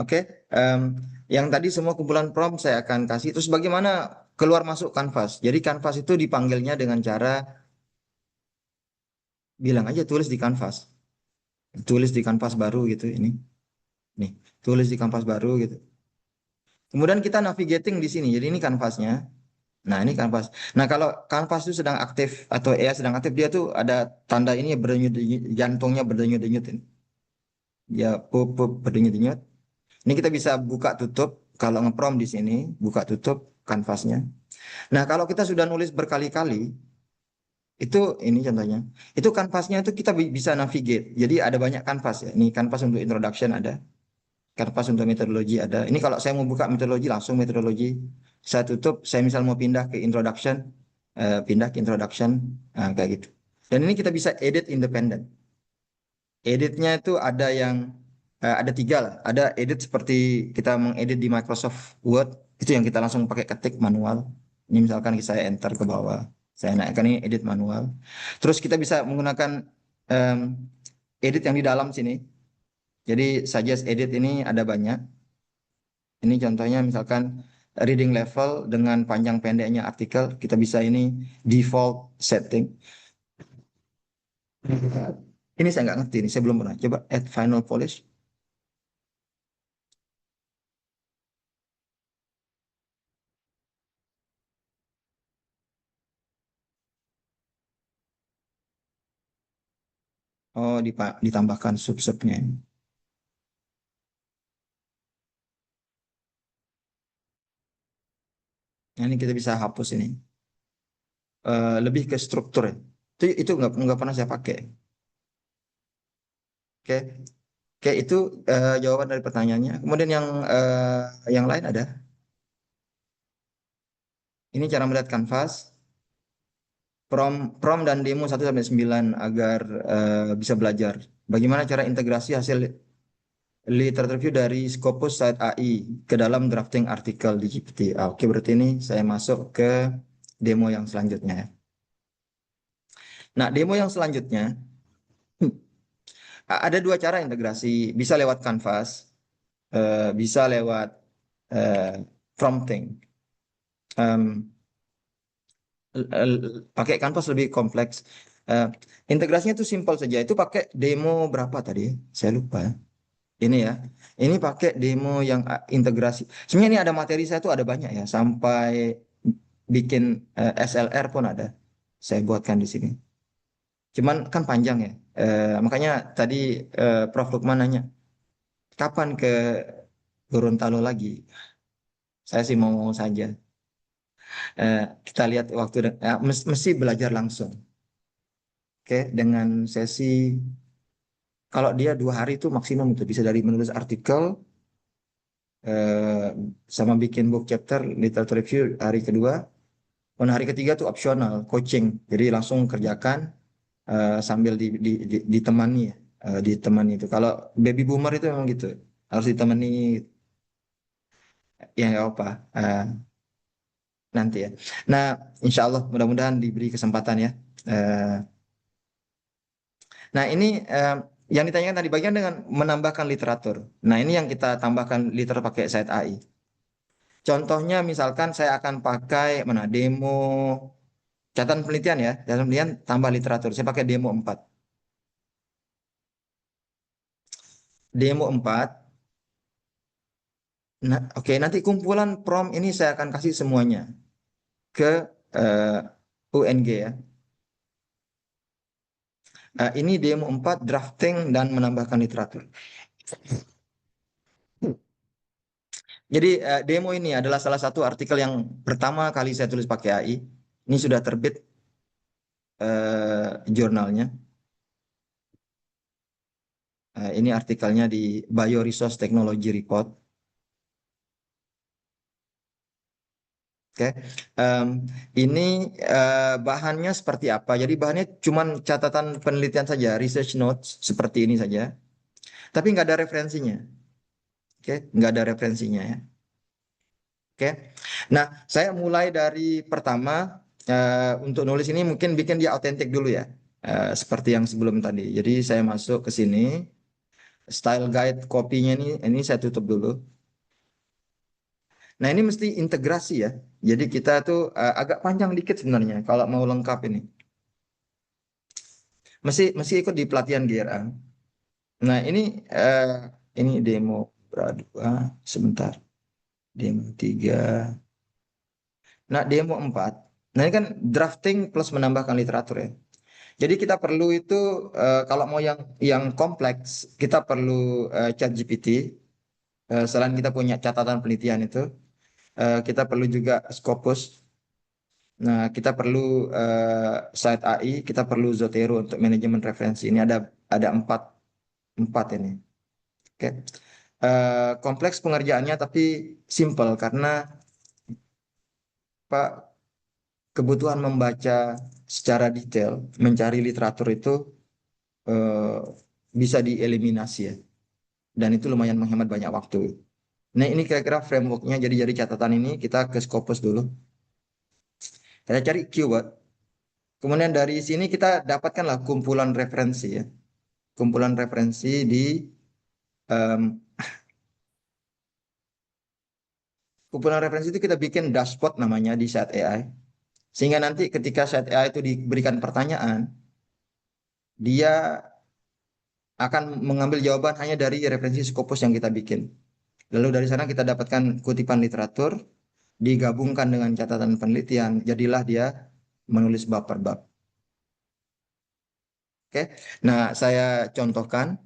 Oke. Em, yang tadi semua kumpulan prompt saya akan kasih. Terus bagaimana keluar masuk Canvas? Jadi Canvas itu dipanggilnya dengan cara bilang aja tulis di Canvas. Tulis di kanvas baru gitu ini. Nih, tulis di kanvas baru gitu. Kemudian kita navigating di sini. Jadi ini kanvasnya. Nah, ini kanvas. Nah, kalau kanvas itu sedang aktif atau AI sedang aktif, dia tuh ada tanda ini ya, berdenyut-denyut, jantungnya berdenyut-denyut ini. Ya, pup berdenyut-denyut. Ini kita bisa buka tutup kalau ngeprom di sini, buka tutup kanvasnya. Nah, kalau kita sudah nulis berkali-kali, itu ini contohnya. Itu kanvasnya itu kita bisa navigate. Jadi ada banyak kanvas ya. Ini kanvas untuk introduction ada. Kanvas untuk metodologi ada. Ini kalau saya mau buka metodologi langsung metodologi. Saya tutup, saya misal mau pindah ke introduction, pindah ke introduction, kayak gitu. Dan ini kita bisa edit independen. Editnya itu ada yang ada tiga lah. Ada edit seperti kita mengedit di Microsoft Word, itu yang kita langsung pakai ketik manual. Ini misalkan saya enter ke bawah, saya naikkan ini edit manual. Terus kita bisa menggunakan em, edit yang di dalam sini. Jadi suggest edit ini ada banyak. Ini contohnya misalkan reading level dengan panjang pendeknya artikel, kita bisa ini default setting. Ini saya nggak ngerti, ini saya belum pernah. Coba add final polish. Oh, ditambahkan sub-subnya. Nah, ini kita bisa hapus ini. Lebih ke struktur ya. Itu nggak pernah saya pakai. Oke, oke itu jawaban dari pertanyaannya. Kemudian yang lain ada. Ini cara melihat kanvas. Prom dan demo 1 sampai 9 agar bisa belajar. Bagaimana cara integrasi hasil literatur review dari Scopus Site AI ke dalam drafting artikel di GPT. Oke, berarti ini saya masuk ke demo yang selanjutnya. Nah, demo yang selanjutnya ada dua cara integrasi. Bisa lewat Canvas, bisa lewat eh, prompting. Em, pakai Canvas lebih kompleks. Eh, integrasinya itu simpel saja. Itu pakai demo berapa tadi? Saya lupa. Ini ya. Ini pakai demo yang integrasi. Sebenarnya ini ada materi saya tuh ada banyak ya. Sampai bikin SLR pun ada. Saya buatkan di sini. Cuman kan panjang ya. Makanya tadi Prof. Lukman nanya, kapan ke Gorontalo lagi? Saya sih mau saja. Kita lihat waktu, mesti belajar langsung. Oke, dengan sesi, kalau dia 2 hari itu maksimum itu bisa dari menulis artikel, eh, sama bikin book chapter, literature review hari kedua. Dan hari ketiga tuh opsional, coaching. Jadi langsung kerjakan sambil ditemani ya, ditemani itu. Kalau baby boomer itu memang gitu, harus ditemani ya nggak apa nanti ya. Nah, insya Allah mudah-mudahan diberi kesempatan ya. Eh, nah ini yang ditanyakan tadi bagian dengan menambahkan literatur. Nah ini yang kita tambahkan literatur pakai Site AI. Contohnya misalkan saya akan pakai mana demo catatan penelitian ya, catatan penelitian tambah literatur. Saya pakai demo 4. Demo 4. Nah, oke, nanti kumpulan prompt ini saya akan kasih semuanya ke eh, UNG ya. Ini demo 4 drafting dan menambahkan literatur. Jadi demo ini adalah salah satu artikel yang pertama kali saya tulis pakai AI. Ini sudah terbit jurnalnya. Ini artikelnya di Bioresource Technology Report. Oke, Em, ini bahannya seperti apa? Jadi bahannya cuma catatan penelitian saja, research notes seperti ini saja. Tapi nggak ada referensinya. Oke, nggak ada referensinya ya. Oke. Nah, saya mulai dari pertama untuk nulis ini mungkin bikin dia autentik dulu ya. Seperti yang sebelum tadi. Jadi saya masuk ke sini. style guide kopinya ini saya tutup dulu. Nah, ini mesti integrasi ya. Jadi kita tuh agak panjang dikit sebenarnya kalau mau lengkap ini. Mesti ikut di pelatihan GRA. Nah, eh, ini demo dua sebentar. Demo 3. Nah, demo 4. Nah, ini kan drafting plus menambahkan literatur ya. Jadi kita perlu itu kalau mau yang kompleks, kita perlu ChatGPT. Selain kita punya catatan penelitian itu, kita perlu juga Scopus. Nah, kita perlu Site AI, kita perlu Zotero untuk manajemen referensi. Ini ada empat ini. Oke. Kompleks pengerjaannya tapi simple karena Pak kebutuhan membaca secara detail, mencari literatur itu eh, bisa dieliminasi ya. Dan itu lumayan menghemat banyak waktu. Nah, ini kira-kira frameworknya. Jadi catatan ini kita ke Scopus dulu. Kita cari keyword. Kemudian dari sini kita dapatkanlah kumpulan referensi ya. Kumpulan referensi di em, kumpulan referensi itu kita bikin dashboard namanya di Chat AI. Sehingga nanti ketika Chat AI itu diberikan pertanyaan, dia akan mengambil jawaban hanya dari referensi Scopus yang kita bikin. Lalu dari sana kita dapatkan kutipan literatur, digabungkan dengan catatan penelitian, jadilah dia menulis bab per bab. Oke, nah saya contohkan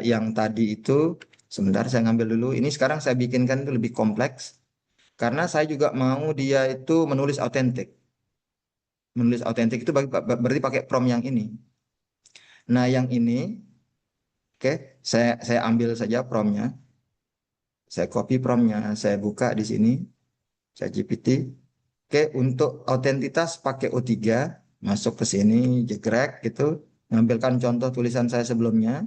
yang tadi itu, sebentar saya ngambil dulu. Ini sekarang saya bikinkan itu lebih kompleks, karena saya juga mau dia itu menulis autentik. Menulis autentik itu berarti pakai prompt yang ini. Nah yang ini, oke, saya ambil saja promptnya, saya copy promptnya, saya buka di sini, saya GPT. Oke, untuk autentitas pakai O3, masuk ke sini, jegrek gitu, ngambilkan contoh tulisan saya sebelumnya.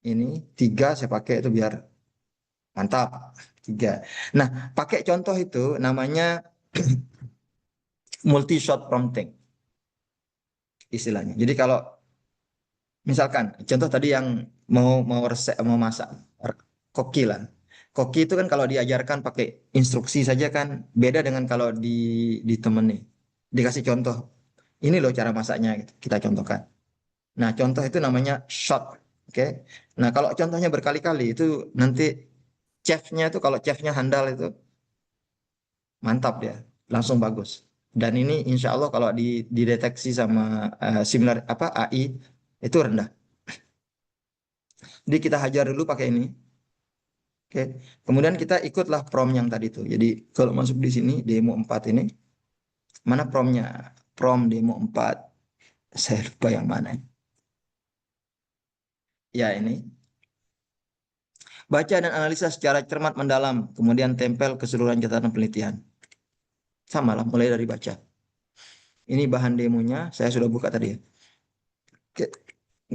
Ini 3 saya pakai itu biar mantap. 3. Nah, pakai contoh itu namanya multi shot prompting istilahnya. Jadi kalau misalkan contoh tadi yang mau resep mau masak koki lah. Koki itu kan kalau diajarkan pakai instruksi saja kan beda dengan kalau ditemani. Dikasih contoh. Ini loh cara masaknya gitu. Kita contohkan. Nah, contoh itu namanya shot. Oke. Nah, kalau contohnya berkali-kali itu nanti chefnya itu kalau chefnya handal itu mantap dia, langsung bagus. Dan ini insya Allah kalau dideteksi sama similar apa AI itu rendah. Jadi kita hajar dulu pakai ini. Oke. Kemudian kita ikutlah prompt yang tadi tuh. Jadi kalau masuk di sini demo 4 ini, mana promptnya? Prompt demo 4. Saya lupa yang mana. Ya ini. Baca dan analisa secara cermat mendalam, kemudian tempel keseluruhan catatan penelitian. Sama lah, mulai dari baca. Ini bahan demonya, saya sudah buka tadi ya. Oke,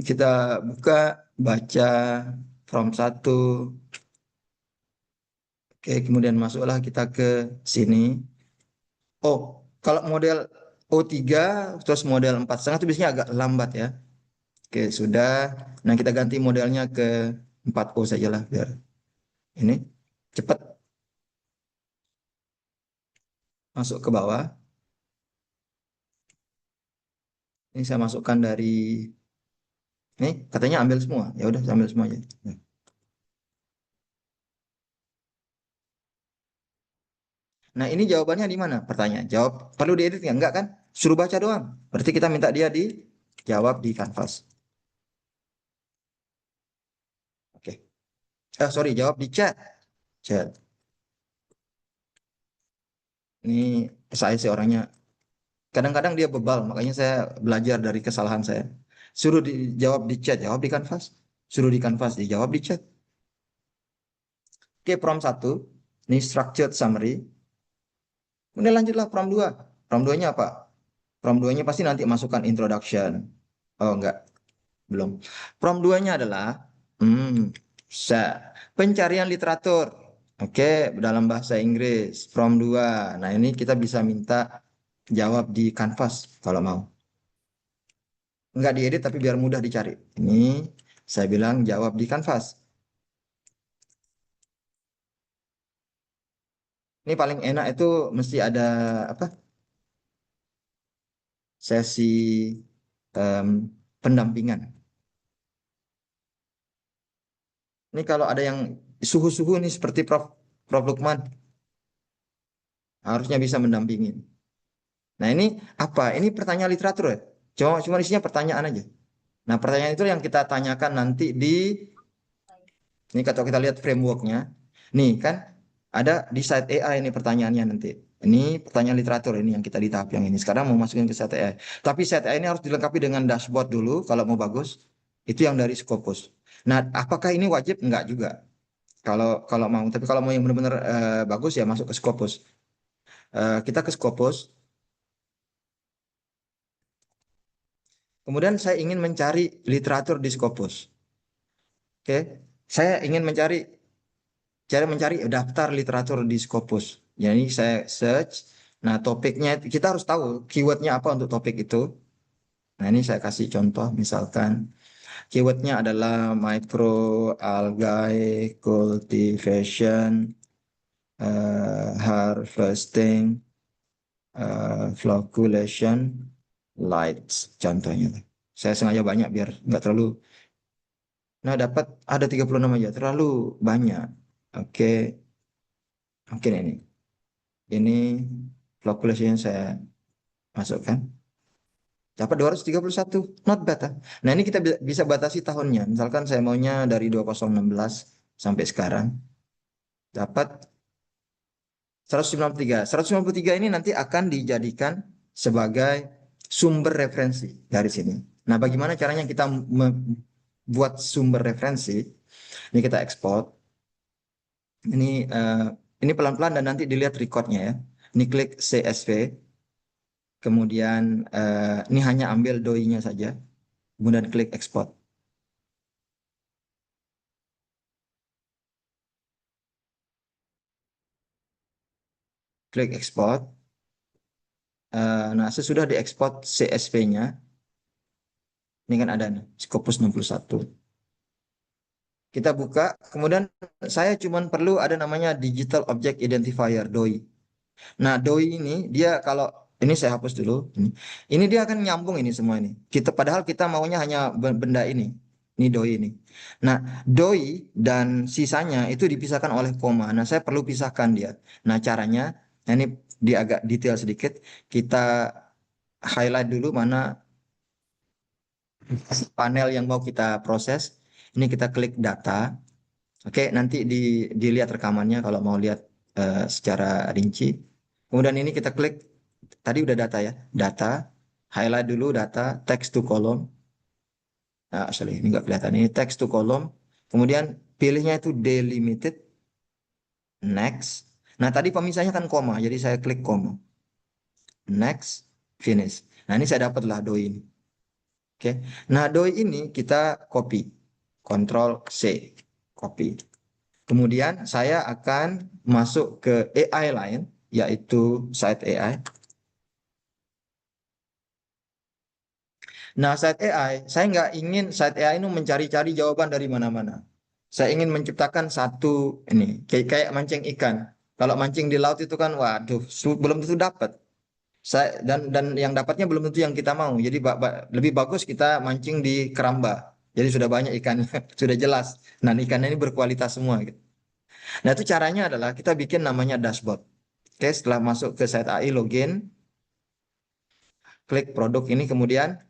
kita buka, baca, prompt 1. Oke, kemudian masuklah kita ke sini. Oh, kalau model O3 terus model 4,5 itu biasanya agak lambat ya. Oke, sudah. Nah, kita ganti modelnya ke 4O saja lah biar ini cepat masuk ke bawah. Ini saya masukkan dari ini katanya ambil semua. Ya udah, saya ambil semua aja. Nah, ini jawabannya di mana? Pertanyaan. Jawab perlu diedit nggak? Enggak kan? Suruh baca doang. Berarti kita minta dia dijawab di kanvas. Oke. Sorry, jawab di chat. Chat. Ini saya sih orangnya. Kadang-kadang dia bebal, makanya saya belajar dari kesalahan saya. Suruh dijawab di chat, jawab di kanvas. Suruh di kanvas, dijawab di chat. Oke, prompt 1. Ini structured summary. Kemudian lanjutlah prompt 2. Prompt 2-nya apa? Prompt 2-nya pasti nanti masukkan introduction. Oh, enggak. Belum. Prompt 2-nya adalah pencarian literatur. Oke, dalam bahasa Inggris. Prompt 2. Nah, ini kita bisa minta jawab di kanvas kalau mau. Enggak diedit tapi biar mudah dicari. Ini Saya bilang jawab di Canvas. Ini paling enak itu mesti ada apa? Sesi em, pendampingan. Ini kalau ada yang suhu-suhu nih seperti Prof Lukman harusnya bisa mendampingi. Nah ini apa? Ini pertanyaan literatur ya. Cuma isinya pertanyaan aja. Nah pertanyaan itu yang kita tanyakan nanti di ini kalau kita lihat frameworknya. Nih kan ada di site AI ini pertanyaannya nanti. Ini pertanyaan literatur ini yang kita di tahap yang ini. Sekarang mau masukin ke site AI. Tapi site AI ini harus dilengkapi dengan dashboard dulu kalau mau bagus. Itu yang dari Scopus. Nah, apakah ini wajib? Enggak juga. Kalau kalau mau, tapi kalau mau yang benar-benar bagus ya masuk ke Scopus. Kita ke Scopus. Kemudian saya ingin mencari literatur di Scopus. Oke, saya ingin mencari daftar literatur di Scopus. Jadi saya search. Nah, topiknya kita harus tahu keywordnya apa untuk topik itu. Nah, ini saya kasih contoh, misalkan keywordnya adalah microalgae cultivation, harvesting, flocculation, lights, contohnya. Saya sengaja banyak biar nggak terlalu. Nah, dapat ada 36 aja, terlalu banyak. Oke, mungkin ini. Ini flocculation yang saya masukkan. Dapat 231, not bad. Ah. Nah, ini kita bisa batasi tahunnya. Misalkan saya maunya dari 2016 sampai sekarang. Dapat 193. 193 ini nanti akan dijadikan sebagai sumber referensi dari sini. Nah, bagaimana caranya kita membuat sumber referensi? Ini kita ekspor. Ini eh, ini pelan-pelan dan nanti dilihat recordnya ya. Ini klik CSV. Kemudian ini hanya ambil doi-nya saja. Kemudian klik export. Klik export. Nah, sesudah diekspor CSV-nya, ini kan ada nih, Scopus 61. Kita buka, kemudian saya cuma perlu ada namanya Digital Object Identifier, DOI. Nah, DOI ini dia kalau ini saya hapus dulu. Ini dia akan nyambung ini semua ini. Padahal kita maunya hanya benda ini. Ini DOI ini. Nah, DOI dan sisanya itu dipisahkan oleh koma. Nah, saya perlu pisahkan dia. Nah, caranya nah ini dia agak detail sedikit. Kita highlight dulu mana panel yang mau kita proses. Ini kita klik data. Oke, nanti dilihat rekamannya kalau mau lihat secara rinci. Kemudian ini kita klik, tadi udah data ya, data, highlight dulu data, text to column. Nah, sorry, ini nggak kelihatan, ini text to column. Kemudian pilihnya itu delimited, next. Nah, tadi pemisahnya kan koma, jadi saya klik koma. Next, finish. Nah, ini saya dapatlah doi ini. Oke, nah doi ini kita copy, Ctrl C, copy. Kemudian saya akan masuk ke AI lain, yaitu site AI. Nah, site AI, saya nggak ingin site AI itu mencari-cari jawaban dari mana-mana. Saya ingin menciptakan satu ini, kayak mancing ikan. Kalau mancing di laut itu kan, waduh, belum tentu dapat. Dan yang dapatnya belum tentu yang kita mau. Jadi lebih bagus kita mancing di keramba. Jadi sudah banyak ikannya, sudah jelas. Nah, ikannya ini berkualitas semua, gitu. Nah, itu caranya adalah kita bikin namanya dashboard. Oke, setelah masuk ke site AI login, klik produk ini kemudian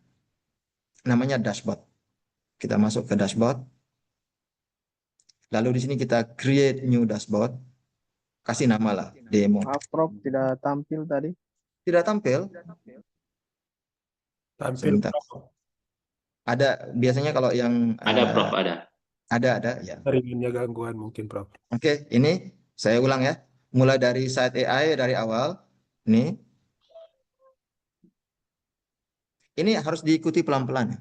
namanya dashboard. Kita masuk ke dashboard. Lalu di sini kita create new dashboard. Kasih nama lah, demo. Maaf, Prof, tidak tampil tadi. Tidak tampil, Tampil, sebentar. Prof. Ada biasanya kalau yang Ada, Prof, ada. ada ya. Ringannya gangguan mungkin, Prof. Oke, ini saya ulang ya. Mulai dari site AI dari awal. Ini harus diikuti pelan-pelan.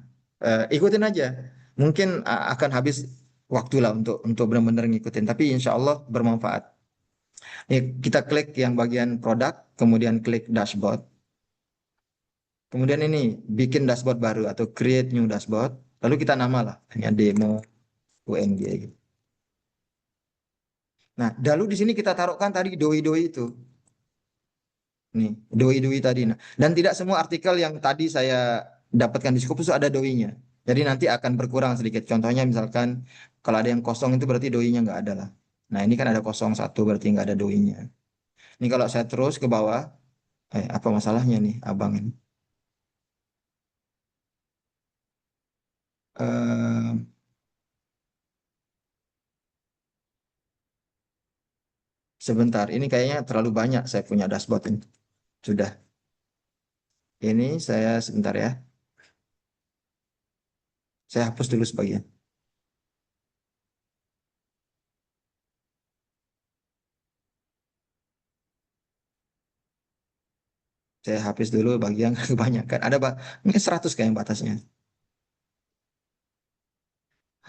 Ikutin aja. Mungkin akan habis waktu lah untuk benar-benar ngikutin. Tapi insya Allah bermanfaat. Kita klik yang bagian produk, kemudian klik dashboard. Kemudian ini bikin dashboard baru atau create new dashboard. Lalu kita nama lah, hanya demo UNG gitu. Nah, lalu di sini kita taruhkan tadi doi-doi itu. Nih, doi-doi tadi. Nah, dan tidak semua artikel yang tadi saya dapatkan di Scopus itu ada doinya. Jadi nanti akan berkurang sedikit. Contohnya misalkan kalau ada yang kosong itu berarti doinya nggak ada lah. Nah, ini kan ada kosong satu berarti nggak ada doinya. Ini kalau saya terus ke bawah, apa masalahnya nih, abang ini? Eh, sebentar, ini kayaknya terlalu banyak saya punya dashboard ini. Sudah, ini saya sebentar ya. Saya hapus dulu sebagian. Saya hapus dulu bagian kebanyakan. Ada ini 100 kayaknya batasnya.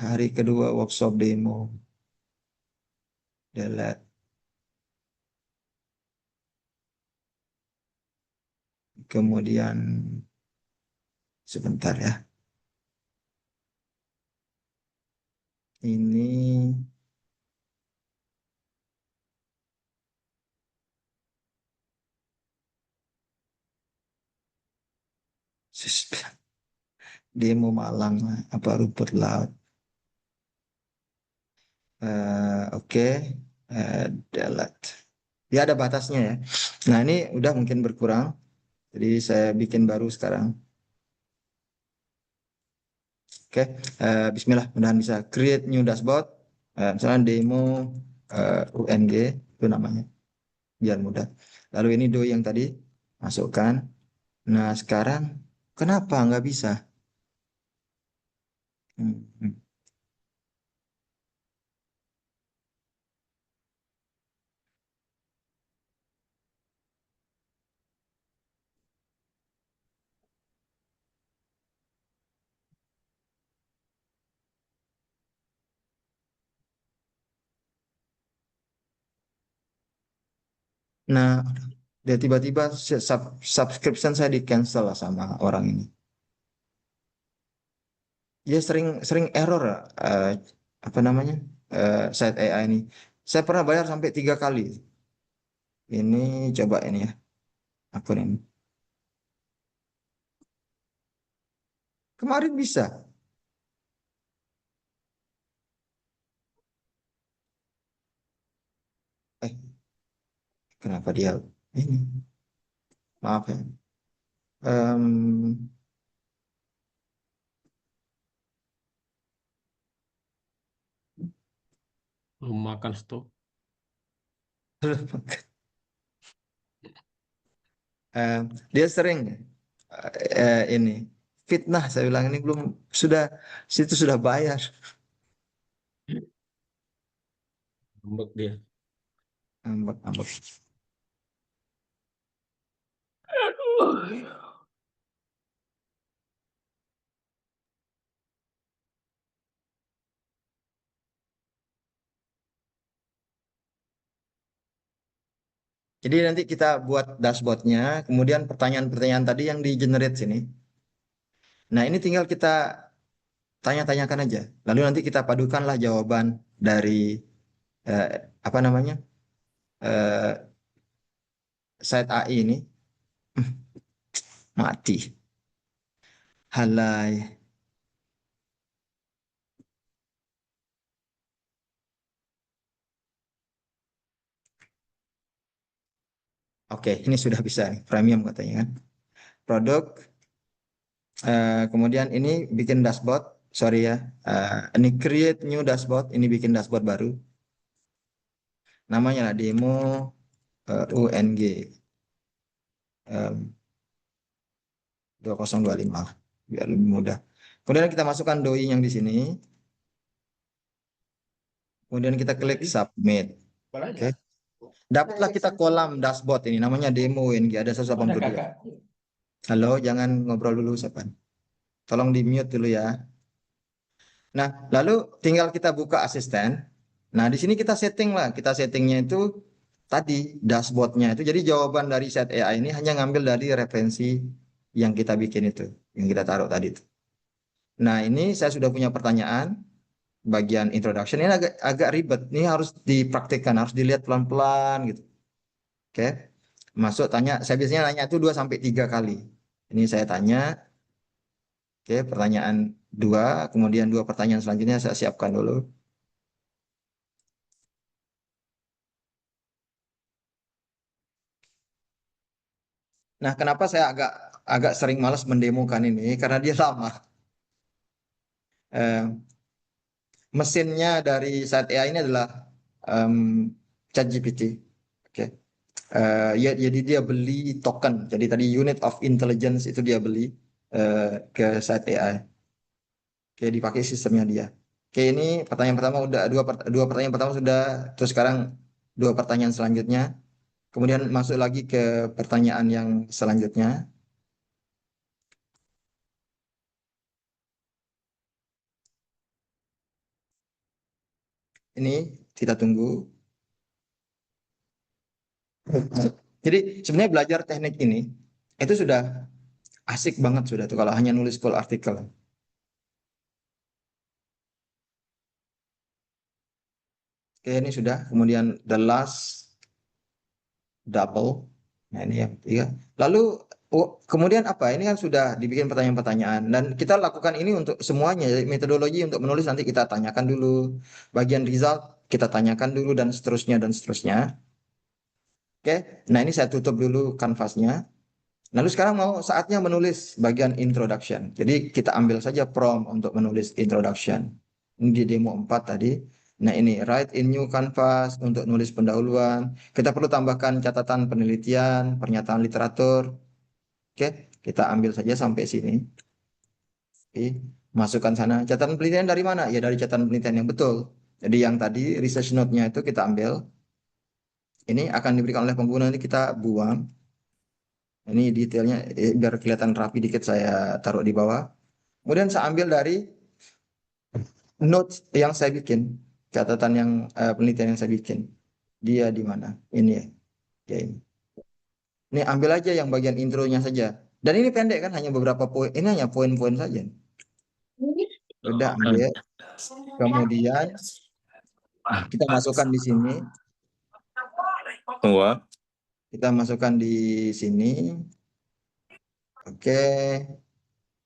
Hari kedua workshop demo. Delete. Kemudian sebentar ya. Ini demo Malang apa rumput laut. Oke. Delete. Dia ada batasnya ya. Nah, ini udah mungkin berkurang. Jadi saya bikin baru sekarang. Oke, Bismillah, mudahan bisa create new dashboard. Misalnya demo UNG itu namanya, biar mudah. Lalu ini doi yang tadi masukkan. Nah sekarang kenapa nggak bisa? Hmm, hmm. Nah, dia tiba-tiba subscription saya di cancel lah sama orang ini. Dia sering sering error, eh, apa namanya, site AI ini. Saya pernah bayar sampai 3 kali. Ini coba ini ya, akun ini. Kemarin bisa. Eh, kenapa dia ini? Maaf ya. Em, Belum makan stok. dia sering ini fitnah. Saya bilang ini belum sudah situ sudah bayar. Ngambek dia. Ambek, ambek. Jadi nanti kita buat dashboardnya, kemudian pertanyaan-pertanyaan tadi yang di generate sini. Nah ini tinggal kita tanya-tanyakan aja. Lalu nanti kita padukanlah jawaban dari eh, apa namanya, eh, site AI ini. Mati. Halai. Oke, ini sudah bisa nih, premium katanya kan. Produk. Kemudian ini bikin dashboard. Sorry ya. Ini create new dashboard. Ini bikin dashboard baru. Namanya lah demo UNG 2025 biar lebih mudah. Kemudian kita masukkan doi yang di sini. Kemudian kita klik submit. Oke. Dapatlah kita kolam dashboard ini namanya demo UNG ada 182. Halo, jangan ngobrol dulu, Sapan. Tolong di mute dulu ya. Nah, lalu tinggal kita buka asisten. Nah, di sini kita setting lah. Kita settingnya itu tadi dashboardnya itu. Jadi jawaban dari set AI ini hanya ngambil dari referensi yang kita bikin itu, yang kita taruh tadi itu. Nah, ini saya sudah punya pertanyaan bagian introduction. Ini agak ribet. Ini harus dipraktikkan, harus dilihat pelan-pelan gitu. Oke. Masuk tanya, saya biasanya nanya itu 2 sampai 3 kali. Ini saya tanya, oke, pertanyaan 2, kemudian 2 pertanyaan selanjutnya saya siapkan dulu. Nah, kenapa saya agak agak sering malas mendemokan ini? Karena dia lama. Eh, Mesinnya dari saat AI ini adalah em, ChatGPT. Oke. Ya, jadi dia beli token. Jadi tadi unit of intelligence itu dia beli ke site AI. Oke, dipakai sistemnya dia. Oke, ini pertanyaan pertama udah dua pertanyaan pertama sudah. Terus sekarang 2 pertanyaan selanjutnya. Kemudian masuk lagi ke pertanyaan yang selanjutnya. Ini kita tunggu. Jadi sebenarnya belajar teknik ini itu sudah asik banget sudah tuh kalau hanya nulis full artikel. Oke, ini sudah. Kemudian the last double. Nah, ini yang ketiga. Lalu kemudian apa? Ini kan sudah dibikin pertanyaan-pertanyaan dan kita lakukan ini untuk semuanya. Jadi metodologi untuk menulis nanti kita tanyakan dulu. Bagian result kita tanyakan dulu dan seterusnya dan seterusnya. Oke. Nah, ini saya tutup dulu kanvasnya. Lalu sekarang mau saatnya menulis bagian introduction. Jadi kita ambil saja prompt untuk menulis introduction. Ini di demo 4 tadi. Nah, ini write in new canvas untuk nulis pendahuluan. Kita perlu tambahkan catatan penelitian, pernyataan literatur. Oke, kita ambil saja sampai sini. Oke, masukkan sana. Catatan penelitian dari mana? Ya dari catatan penelitian yang betul. Jadi yang tadi research note-nya itu kita ambil. Ini akan diberikan oleh pengguna, nanti kita buang. Ini detailnya biar kelihatan rapi dikit saya taruh di bawah. Kemudian saya ambil dari notes yang saya bikin, catatan yang penelitian yang saya bikin. Dia di mana? Ini ya. Ya ini. Ini ambil aja yang bagian intronya saja. Dan ini pendek kan, hanya beberapa poin. Ini hanya poin-poin saja. Udah ambil. Kemudian kita masukkan di sini. Wah, Kita masukkan di sini. Oke.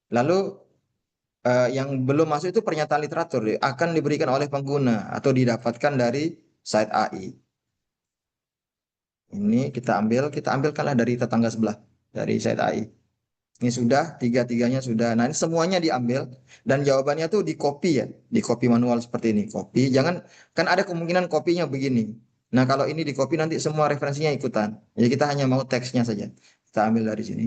Lalu yang belum masuk itu pernyataan literatur akan diberikan oleh pengguna atau didapatkan dari site AI. Ini kita ambilkanlah dari tetangga sebelah, dari site AI. Ini sudah, tiga-tiganya sudah. Nah, ini semuanya diambil dan jawabannya tuh di copy ya, di copy manual seperti ini. Copy, jangan, kan ada kemungkinan kopinya begini. Nah, kalau ini di copy nanti semua referensinya ikutan. Jadi kita hanya mau teksnya saja. Kita ambil dari sini.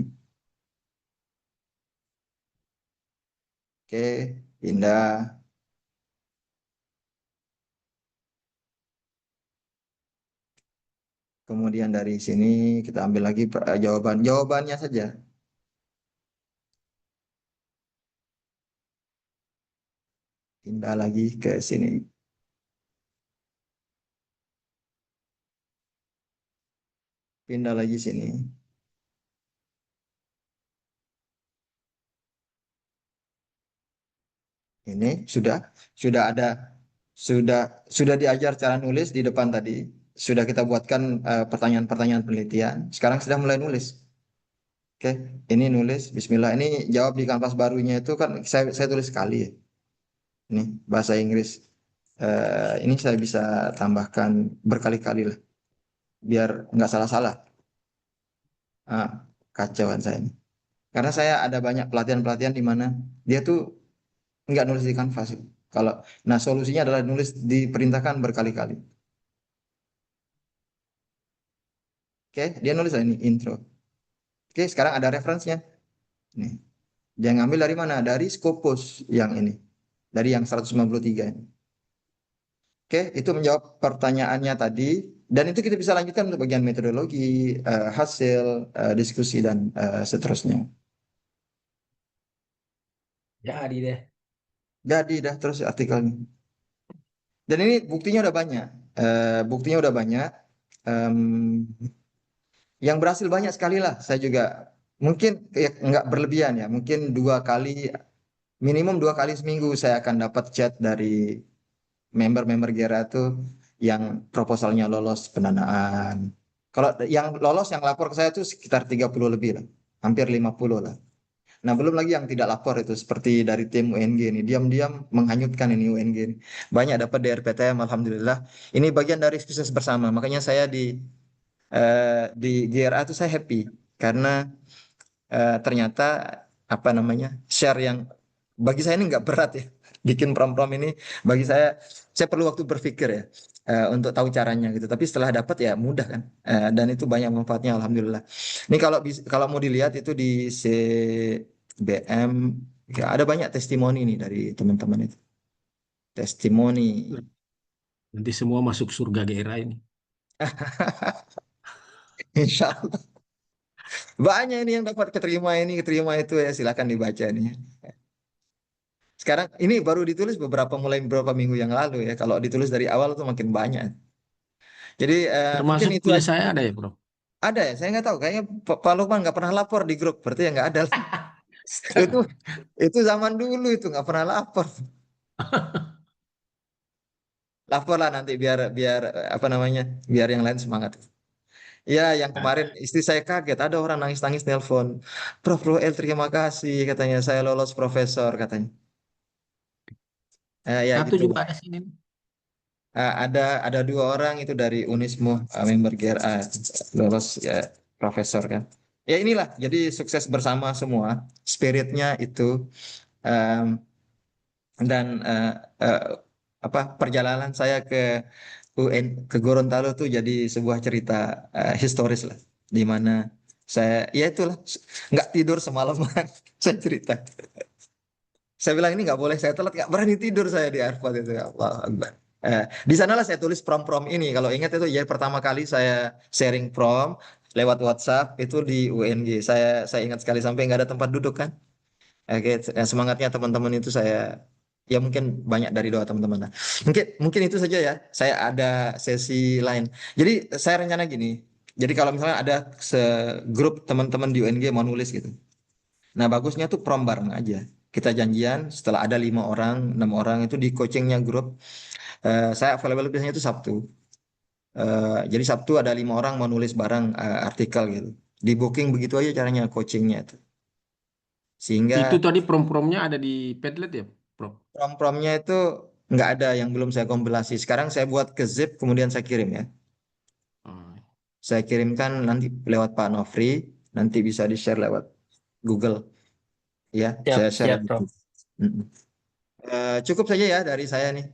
Oke, pindah. Kemudian dari sini kita ambil lagi jawabannya saja. Pindah lagi ke sini. Pindah lagi sini. Ini sudah ada sudah diajar cara nulis di depan tadi. Sudah kita buatkan pertanyaan-pertanyaan penelitian. Sekarang sudah mulai nulis. Oke, ini nulis Bismillah. Ini jawab di kanvas barunya itu kan saya tulis sekali ya. Ini bahasa Inggris. Ini saya bisa tambahkan berkali-kali lah, biar nggak salah-salah. Ah, kacauan saya ini. Karena saya ada banyak pelatihan-pelatihan di mana dia tuh nggak nulis di kanvas. Kalau, nah solusinya adalah nulis diperintahkan berkali-kali. Oke, dia nulis ini intro. Oke, sekarang ada referensinya. Nih, dia ngambil dari mana? Dari Scopus yang ini. Dari yang 193 ini. Oke, itu menjawab pertanyaannya tadi. Dan itu kita bisa lanjutkan untuk bagian metodologi, hasil, diskusi, dan seterusnya. jadi deh. Jadi dah terus artikelnya. Dan ini buktinya udah banyak. Buktinya udah banyak. Em, yang berhasil banyak sekali lah. Saya juga mungkin ya, nggak berlebihan ya. Mungkin 2 kali minimum 2 kali seminggu saya akan dapat chat dari member-member Gera tuh yang proposalnya lolos pendanaan. Kalau yang lolos yang lapor ke saya tuh sekitar 30 lebih lah, hampir 50 lah. Nah, belum lagi yang tidak lapor itu seperti dari tim UNG ini, diam-diam menghanyutkan ini UNG ini. Banyak dapat DRPTM, alhamdulillah. Ini bagian dari sukses bersama. Makanya saya di GRA itu saya happy karena ternyata apa namanya share yang bagi saya ini nggak berat ya. Bikin prom-prom ini bagi saya perlu waktu berpikir ya untuk tahu caranya gitu. Tapi setelah dapat ya mudah kan. Dan itu banyak manfaatnya alhamdulillah. Ini kalau mau dilihat itu di CBM ya, ada banyak testimoni nih dari teman-teman itu. Testimoni. Nanti semua masuk surga Gera ini. Insya Allah. Banyak ini yang dapat keterima ini, keterima itu ya silakan dibaca nih. Sekarang ini baru ditulis mulai beberapa minggu yang lalu ya. Kalau ditulis dari awal tuh makin banyak. Jadi mungkin Termasuk itu punya aja. saya ada ya, Prof. Ada ya, saya nggak tahu. Kayaknya Pak Lukman nggak pernah lapor di grup, berarti ya nggak ada. Itu itu zaman dulu itu nggak pernah lapor. Lapor lah nanti biar biar apa namanya, biar yang lain semangat. Ya, yang kemarin istri saya kaget ada orang nangis-nangis nelpon, Prof Roel terima kasih katanya saya lolos profesor katanya. Ya Satu gitu. juga ada sini. Ada 2 orang itu dari Unismu member GRA lolos ya profesor kan. Ya inilah jadi sukses bersama semua spiritnya itu em, dan eh, apa perjalanan saya ke UN ke Gorontalo tuh jadi sebuah cerita historis lah di mana saya ya itulah nggak tidur semalaman saya cerita. Saya bilang ini nggak boleh saya telat, nggak berani tidur saya di airport itu. Ya Allah Akbar. Di sanalah saya tulis prom-prom ini. Kalau ingat itu ya pertama kali saya sharing prom lewat WhatsApp itu di UNG. Saya ingat sekali sampai nggak ada tempat duduk kan. Oke, semangatnya teman-teman itu saya ya mungkin banyak dari doa teman-teman lah. Mungkin mungkin itu saja ya. Saya ada sesi lain. Jadi saya rencana gini. Jadi kalau misalnya ada segrup teman-teman di UNG mau nulis gitu. Nah, bagusnya tuh prom bareng aja. Kita janjian setelah ada 5 orang, 6 orang itu di coachingnya grup. Saya available biasanya itu Sabtu. Jadi Sabtu ada 5 orang mau nulis bareng artikel gitu. Di booking begitu aja caranya coachingnya itu. Itu Sehingga tadi prom-promnya ada di Padlet ya, Prof. prom-promnya itu nggak ada yang belum saya kompilasi. Sekarang saya buat ke zip kemudian saya kirim ya. Oh, Saya kirimkan nanti lewat Pak Nofri, nanti bisa di-share lewat Google ya. Siap, Saya share. siap, Prof. Mm-mm. Cukup saja ya dari saya nih.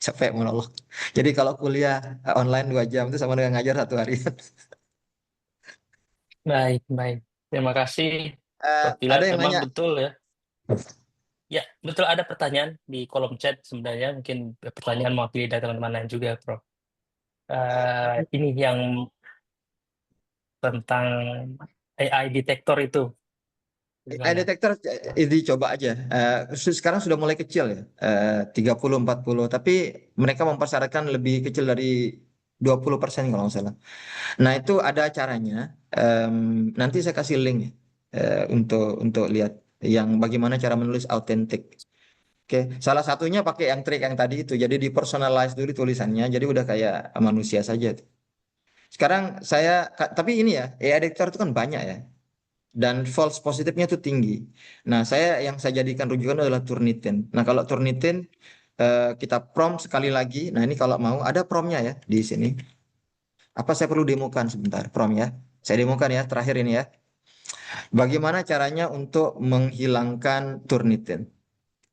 Capek monolog. Jadi kalau kuliah online 2 jam itu sama dengan ngajar 1 hari. Baik, baik. Terima kasih, Prof. Dilan. Ada yang Memang nanya, betul ya. Ya, betul ada pertanyaan di kolom chat sebenarnya. Mungkin pertanyaan mewakili dari teman-teman lain juga, Prof. Ini yang tentang AI detektor itu. AI Gimana? detector dicoba aja. Sekarang sudah mulai kecil ya, 30, 40. Tapi mereka mempersyaratkan lebih kecil dari 20% kalau nggak salah. Nah itu ada caranya. Em, Nanti saya kasih link ya, untuk lihat yang bagaimana cara menulis autentik. Oke, salah satunya pakai yang trik yang tadi itu. Jadi di personalize dulu tulisannya. Jadi udah kayak manusia saja. Sekarang tapi ini ya, AI detector itu kan banyak ya. Dan false positifnya itu tinggi. Nah, yang saya jadikan rujukan adalah Turnitin. Nah, kalau Turnitin kita prompt sekali lagi. Nah, ini kalau mau ada promnya ya di sini. Apa saya perlu demokan sebentar prompt ya? Saya demokan ya terakhir ini ya. Bagaimana caranya untuk menghilangkan Turnitin,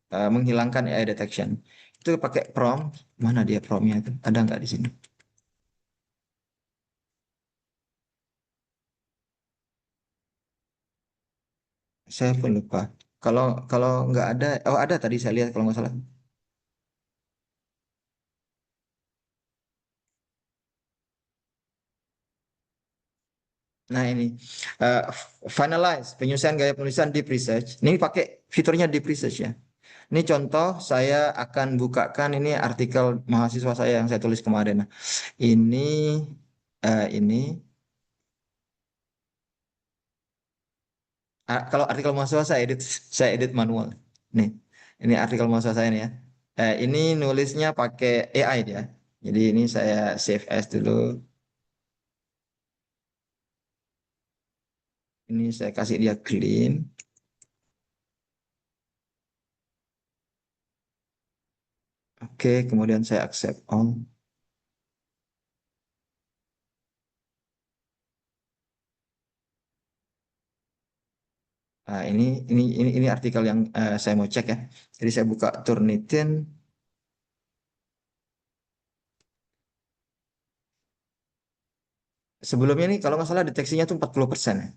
menghilangkan AI detection? Itu pakai prompt. Mana dia promptnya itu? Ada nggak di sini? Saya pun lupa. Kalau kalau nggak ada, oh ada tadi saya lihat kalau nggak salah. Nah ini eh, finalize penyelesaian gaya penulisan deep research. Ini pakai fiturnya deep research ya. Ini contoh saya akan bukakan ini artikel mahasiswa saya yang saya tulis kemarin. Nah, ini ini kalau artikel mahasiswa saya edit manual. Nih, ini artikel mahasiswa saya nih ya. Ini nulisnya pakai AI dia. Jadi ini saya save as dulu. Ini saya kasih dia clean. Oke, kemudian saya accept on. Nah, ini artikel yang saya mau cek ya. Jadi saya buka Turnitin. Sebelumnya nih kalau nggak salah deteksinya tuh 40% ya.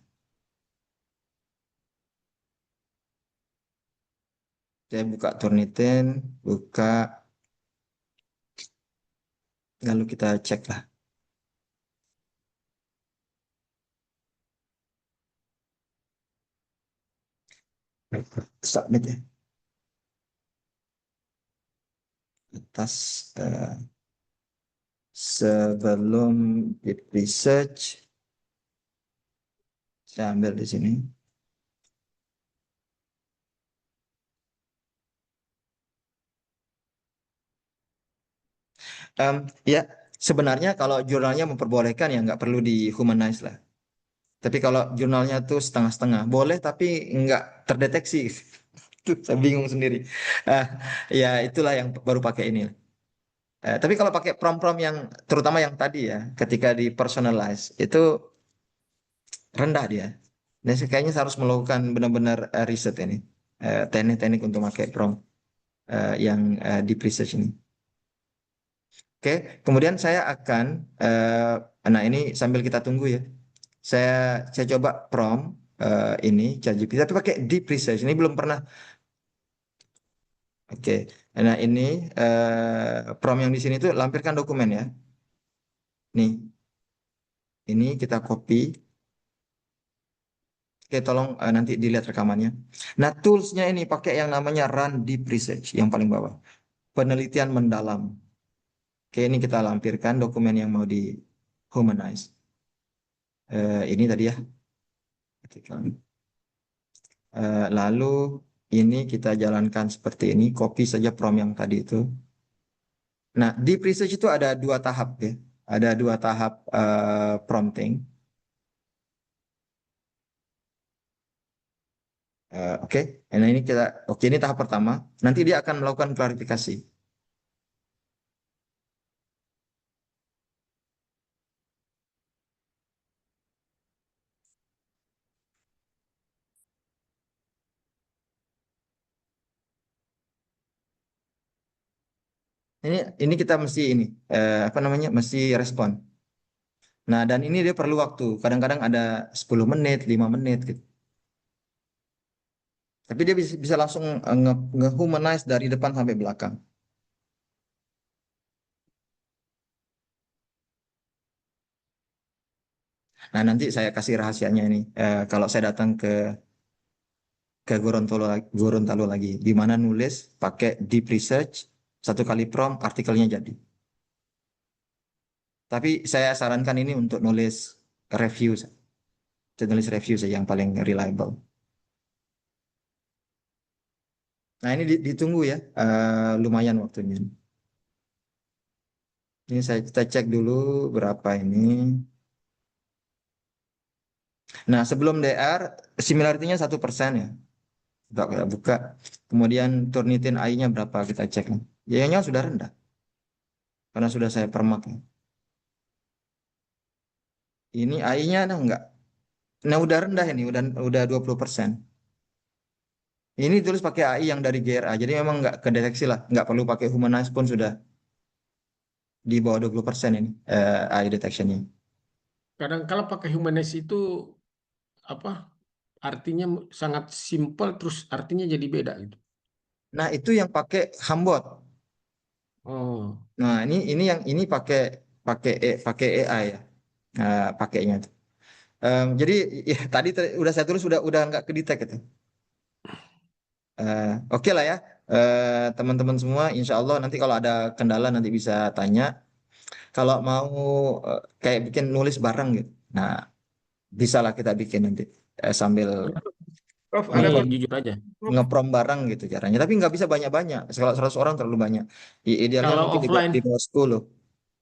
Saya buka Turnitin, buka, lalu kita cek lah. Submit ya. Atas sebelum deep research, saya ambil di sini. Ya, sebenarnya kalau jurnalnya memperbolehkan ya nggak perlu di humanize lah. Tapi kalau jurnalnya tuh setengah-setengah, boleh tapi nggak terdeteksi. Tuh, saya bingung sendiri. Ah, ya itulah yang baru pakai ini. Tapi kalau pakai prompt-prompt yang terutama yang tadi ya, ketika di personalize itu rendah dia. Dan kayaknya saya harus melakukan benar-benar riset ini, teknik-teknik untuk pakai prompt yang deep research ini. Oke, kemudian saya akan, nah ini sambil kita tunggu ya, saya coba prompt ini ChatGPT, tapi pakai deep research. Ini belum pernah. Oke, nah ini prompt yang di sini tuh lampirkan dokumen ya. Nih, ini kita copy. Oke, tolong nanti dilihat rekamannya. Nah, toolsnya ini pakai yang namanya Run Deep Research yang paling bawah. Penelitian mendalam. Oke, ini kita lampirkan dokumen yang mau di humanize. Ini tadi ya. Lalu ini kita jalankan seperti ini. Copy saja prompt yang tadi itu. Nah, deep research itu ada dua tahap ya. Ada dua tahap prompting. Oke, Nah ini oke ini tahap pertama. Nanti dia akan melakukan klarifikasi. Ini kita mesti ini apa namanya? Mesti respon. Nah, dan ini dia perlu waktu. Kadang-kadang ada 10 menit, 5 menit gitu. Tapi dia bisa langsung nge-humanize dari depan sampai belakang. Nah, nanti saya kasih rahasianya ini. Kalau saya datang ke Gorontalo lagi, di mana nulis pakai deep research, satu kali prompt, artikelnya jadi. Tapi saya sarankan ini untuk nulis review, nulis review saja yang paling reliable. Nah, ini ditunggu ya, lumayan waktunya. Ini kita cek dulu berapa ini. Nah, sebelum DR, similarity-nya 1% ya. Kita buka. Kemudian Turnitin AI-nya berapa kita cek. Y-nya sudah rendah. Karena sudah saya permak. Ini AI-nya nah enggak. Nah, udah rendah ini, udah 20%. Ini tulis pakai AI yang dari GRA. Jadi memang enggak kedeteksi lah. Enggak perlu pakai humanize pun sudah di bawah 20% ini AI detection-nya. Kadang kalau pakai humanize itu apa artinya sangat simpel terus artinya jadi beda gitu. Nah, itu yang pakai Hambot. Oh, Nah, ini yang ini pakai AI ya. Pakainya itu. Jadi ya, tadi udah saya tulis udah nggak kedetek itu. Oke lah ya, teman-teman semua. Insya Allah nanti kalau ada kendala nanti bisa tanya. Kalau mau kayak bikin nulis bareng gitu. Nah, bisa lah kita bikin nanti sambil Prof, ada Ngeprom, Prof, jujur aja. ngeprom barang gitu caranya. Tapi nggak bisa banyak-banyak. Kalau 100 orang terlalu banyak. Idealnya Kalau mungkin di offline, bawah 10.